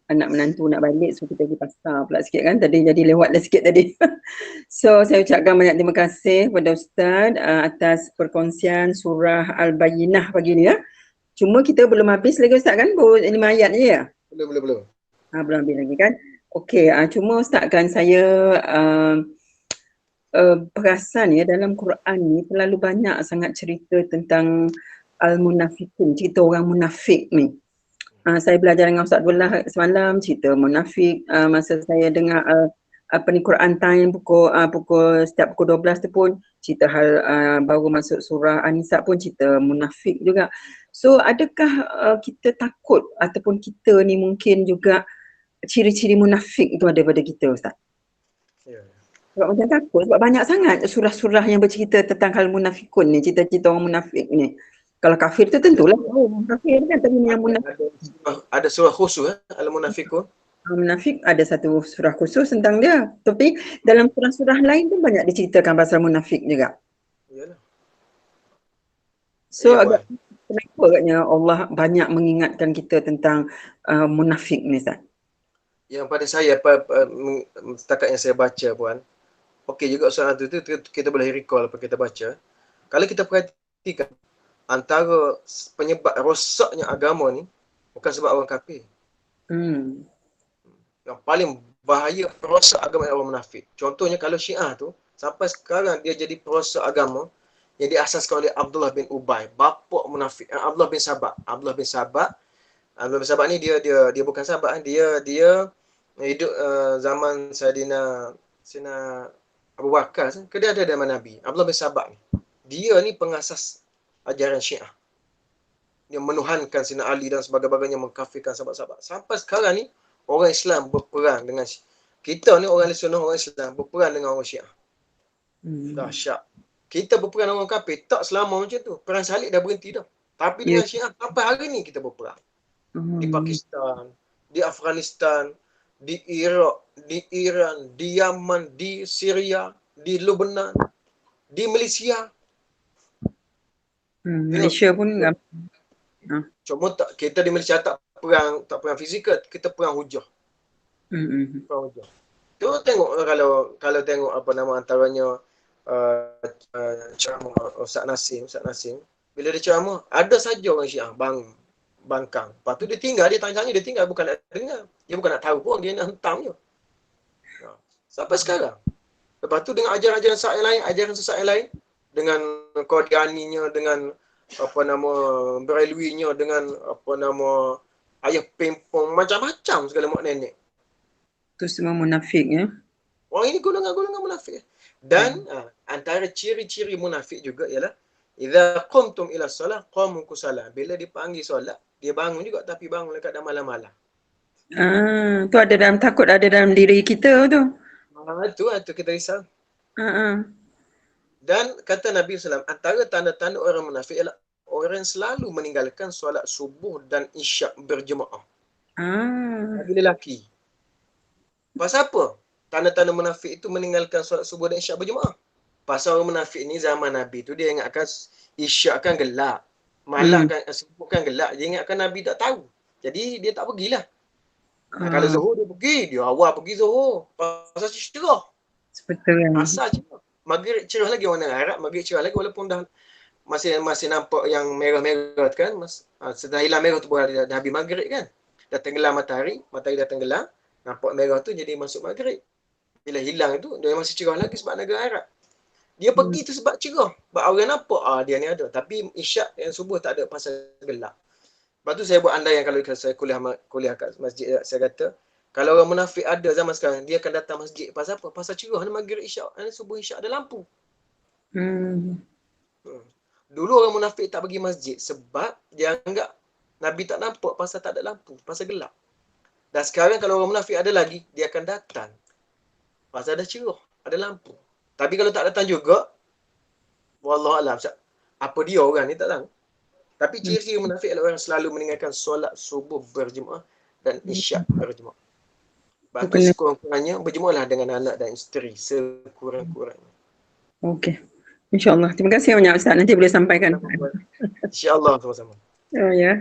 Speaker 3: anak menantu nak balik, so kita pergi pasar pula sikit kan tadi, jadi lewatlah sikit tadi. So saya ucapkan banyak terima kasih kepada Ustaz atas perkongsian surah Al-Bayyinah pagi ni ya. Cuma kita belum habis lagi Ustaz kan, baru 5 ayat je ya?
Speaker 1: Belum.
Speaker 3: Belum habis lagi kan. Okey, cuma Ustaz kan saya perasan ya dalam Quran ni terlalu banyak sangat cerita tentang Al-Munafiqun, cerita orang munafik ni. Saya belajar dengan Ustaz Abdullah semalam cerita munafik. Masa saya dengar Quran Time setiap pukul 12 tu pun cerita hal baru masuk surah An-Nisa pun cerita munafik juga. So adakah kita takut ataupun kita ni mungkin juga ciri-ciri munafik itu ada pada kita Ustaz?
Speaker 1: Ya.
Speaker 3: Sebab macam takut sebab banyak sangat surah-surah yang bercerita tentang hal munafikun ni, cerita-cerita orang munafik ni. Kalau kafir tu tentulah kafir kan, tapi yang munafik
Speaker 1: ada surah khusus Al-Munafiqun.
Speaker 3: Munafik ada satu surah khusus tentang dia. Tapi dalam surah-surah lain pun banyak diceritakan pasal munafik juga.
Speaker 1: Yalah.
Speaker 3: So agak kenapa agaknya Allah banyak mengingatkan kita tentang munafik ni Ustaz?
Speaker 1: Yang pada saya setakat yang saya baca Puan, okey juga soalan tu kita boleh recall apa kita baca. Kalau kita perhatikan antara penyebab rosaknya agama ni bukan sebab orang kafir. Yang paling bahaya perosak agama orang munafik. Contohnya kalau Syiah tu sampai sekarang dia jadi perosak agama yang diasaskan oleh Abdullah bin Ubay, bapa munafik. Abdullah bin Sabah ni dia bukan sahabat, dia hidup zaman Sayyidina Abu Bakar. Dia ada zaman Nabi. Abdullah bin Sabah ni. Dia ni pengasas ajaran Syiah. Dia menuhankan Sayyidina Ali dan sebagainya, mengkafirkan sahabat-sahabat. Sampai sekarang ni orang Islam berperang dengan kita ni, orang Sunnah, orang Islam berperang dengan orang Syiah. Dahsyat. Kita berperang dengan orang kafir tak selama macam tu. Perang salib dah berhenti dah. Tapi dengan Syiah sampai hari ni kita berperang. Di Pakistan, di Afghanistan, di Iraq, di Iran, di Yaman, di Syria, di Lebanon, di Malaysia.
Speaker 3: Malaysia pun
Speaker 1: cuma kita di Malaysia tak perang fizikal, kita perang hujah. Perang hujah. Tu tengok kalau tengok apa nama antaranya ceramah Ustaz Nasim. Bila dia ceramah, ada saja orang Syiah bangkang. Lepas tu dia tinggal, dia tanya dia tinggal, bukan nak dengar. Dia bukan nak tahu pun, dia nak hentam je. Sampai sekarang. Lepas tu dengan ajaran-ajaran sesat yang lain, dengan Qadianinya, dengan Berelwinya, dengan ayah pempong, macam-macam segala mak nenek.
Speaker 3: Tu semua munafik ya.
Speaker 1: Orang ini golongan munafik. Dan antara ciri-ciri munafik juga ialah idza qumtum ila solah qamu kusala. Bila dipanggil solat, dia bangun juga tapi bangun dekat dalam malam-malam.
Speaker 3: Tu ada dalam takut ada dalam diri kita tu.
Speaker 1: Itu kita risau. Dan kata Nabi SAW, antara tanda-tanda orang munafik ialah orang yang selalu meninggalkan solat subuh dan isyak berjemaah.
Speaker 3: Ah.
Speaker 1: Bagi lelaki. Pasal apa? Tanda-tanda munafik itu meninggalkan solat subuh dan isyak berjemaah. Pasal orang munafik ni zaman Nabi tu dia ingatkan isyak kan gelap. Malam kan subuh kan gelap. Dia ingatkan Nabi tak tahu. Jadi dia tak pergilah. Kalau Zuhur dia pergi, dia awal pergi Zuhur. Pasal cerah.
Speaker 3: Sebetulnya.
Speaker 1: Asal cerah. Maghrib cerah lagi orang Arab, maghrib cerah lagi walaupun dah masih nampak yang merah-merah kan. Setelah hilang merah tu dah habis maghrib kan. Dah tenggelam matahari dah tenggelam, nampak merah tu jadi masuk maghrib. Bila hilang tu dia masih cerah lagi sebab negara Arab. Dia pergi tu sebab cerah. Sebab orang nampak dia ni ada. Tapi isyak yang subuh tak ada pasal gelap. Lepas tu saya buat andaian kalau saya kuliah kat masjid, saya kata kalau orang munafik ada zaman sekarang, dia akan datang masjid pasal apa? Pasal cerah ni maghrib isyak, subuh isyak ada lampu. Dulu orang munafik tak pergi masjid sebab dia anggap Nabi tak nampak pasal tak ada lampu, pasal gelap. Dan sekarang kalau orang munafik ada lagi, dia akan datang pasal ada cerah, ada lampu. Tapi kalau tak datang juga, wallahualam, apa dia orang ni tak tahu. Tapi ciri-ciri munafik adalah orang selalu meninggalkan solat subuh berjemaah dan isyak berjemaah. Lepas tu sekurang-kurangnya berjemaahlah dengan anak dan isteri sekurang-kurangnya.
Speaker 3: Okey. InsyaAllah. Terima kasih banyak Ustaz. Nanti boleh sampaikan.
Speaker 1: InsyaAllah sama-sama.
Speaker 3: Oh ya.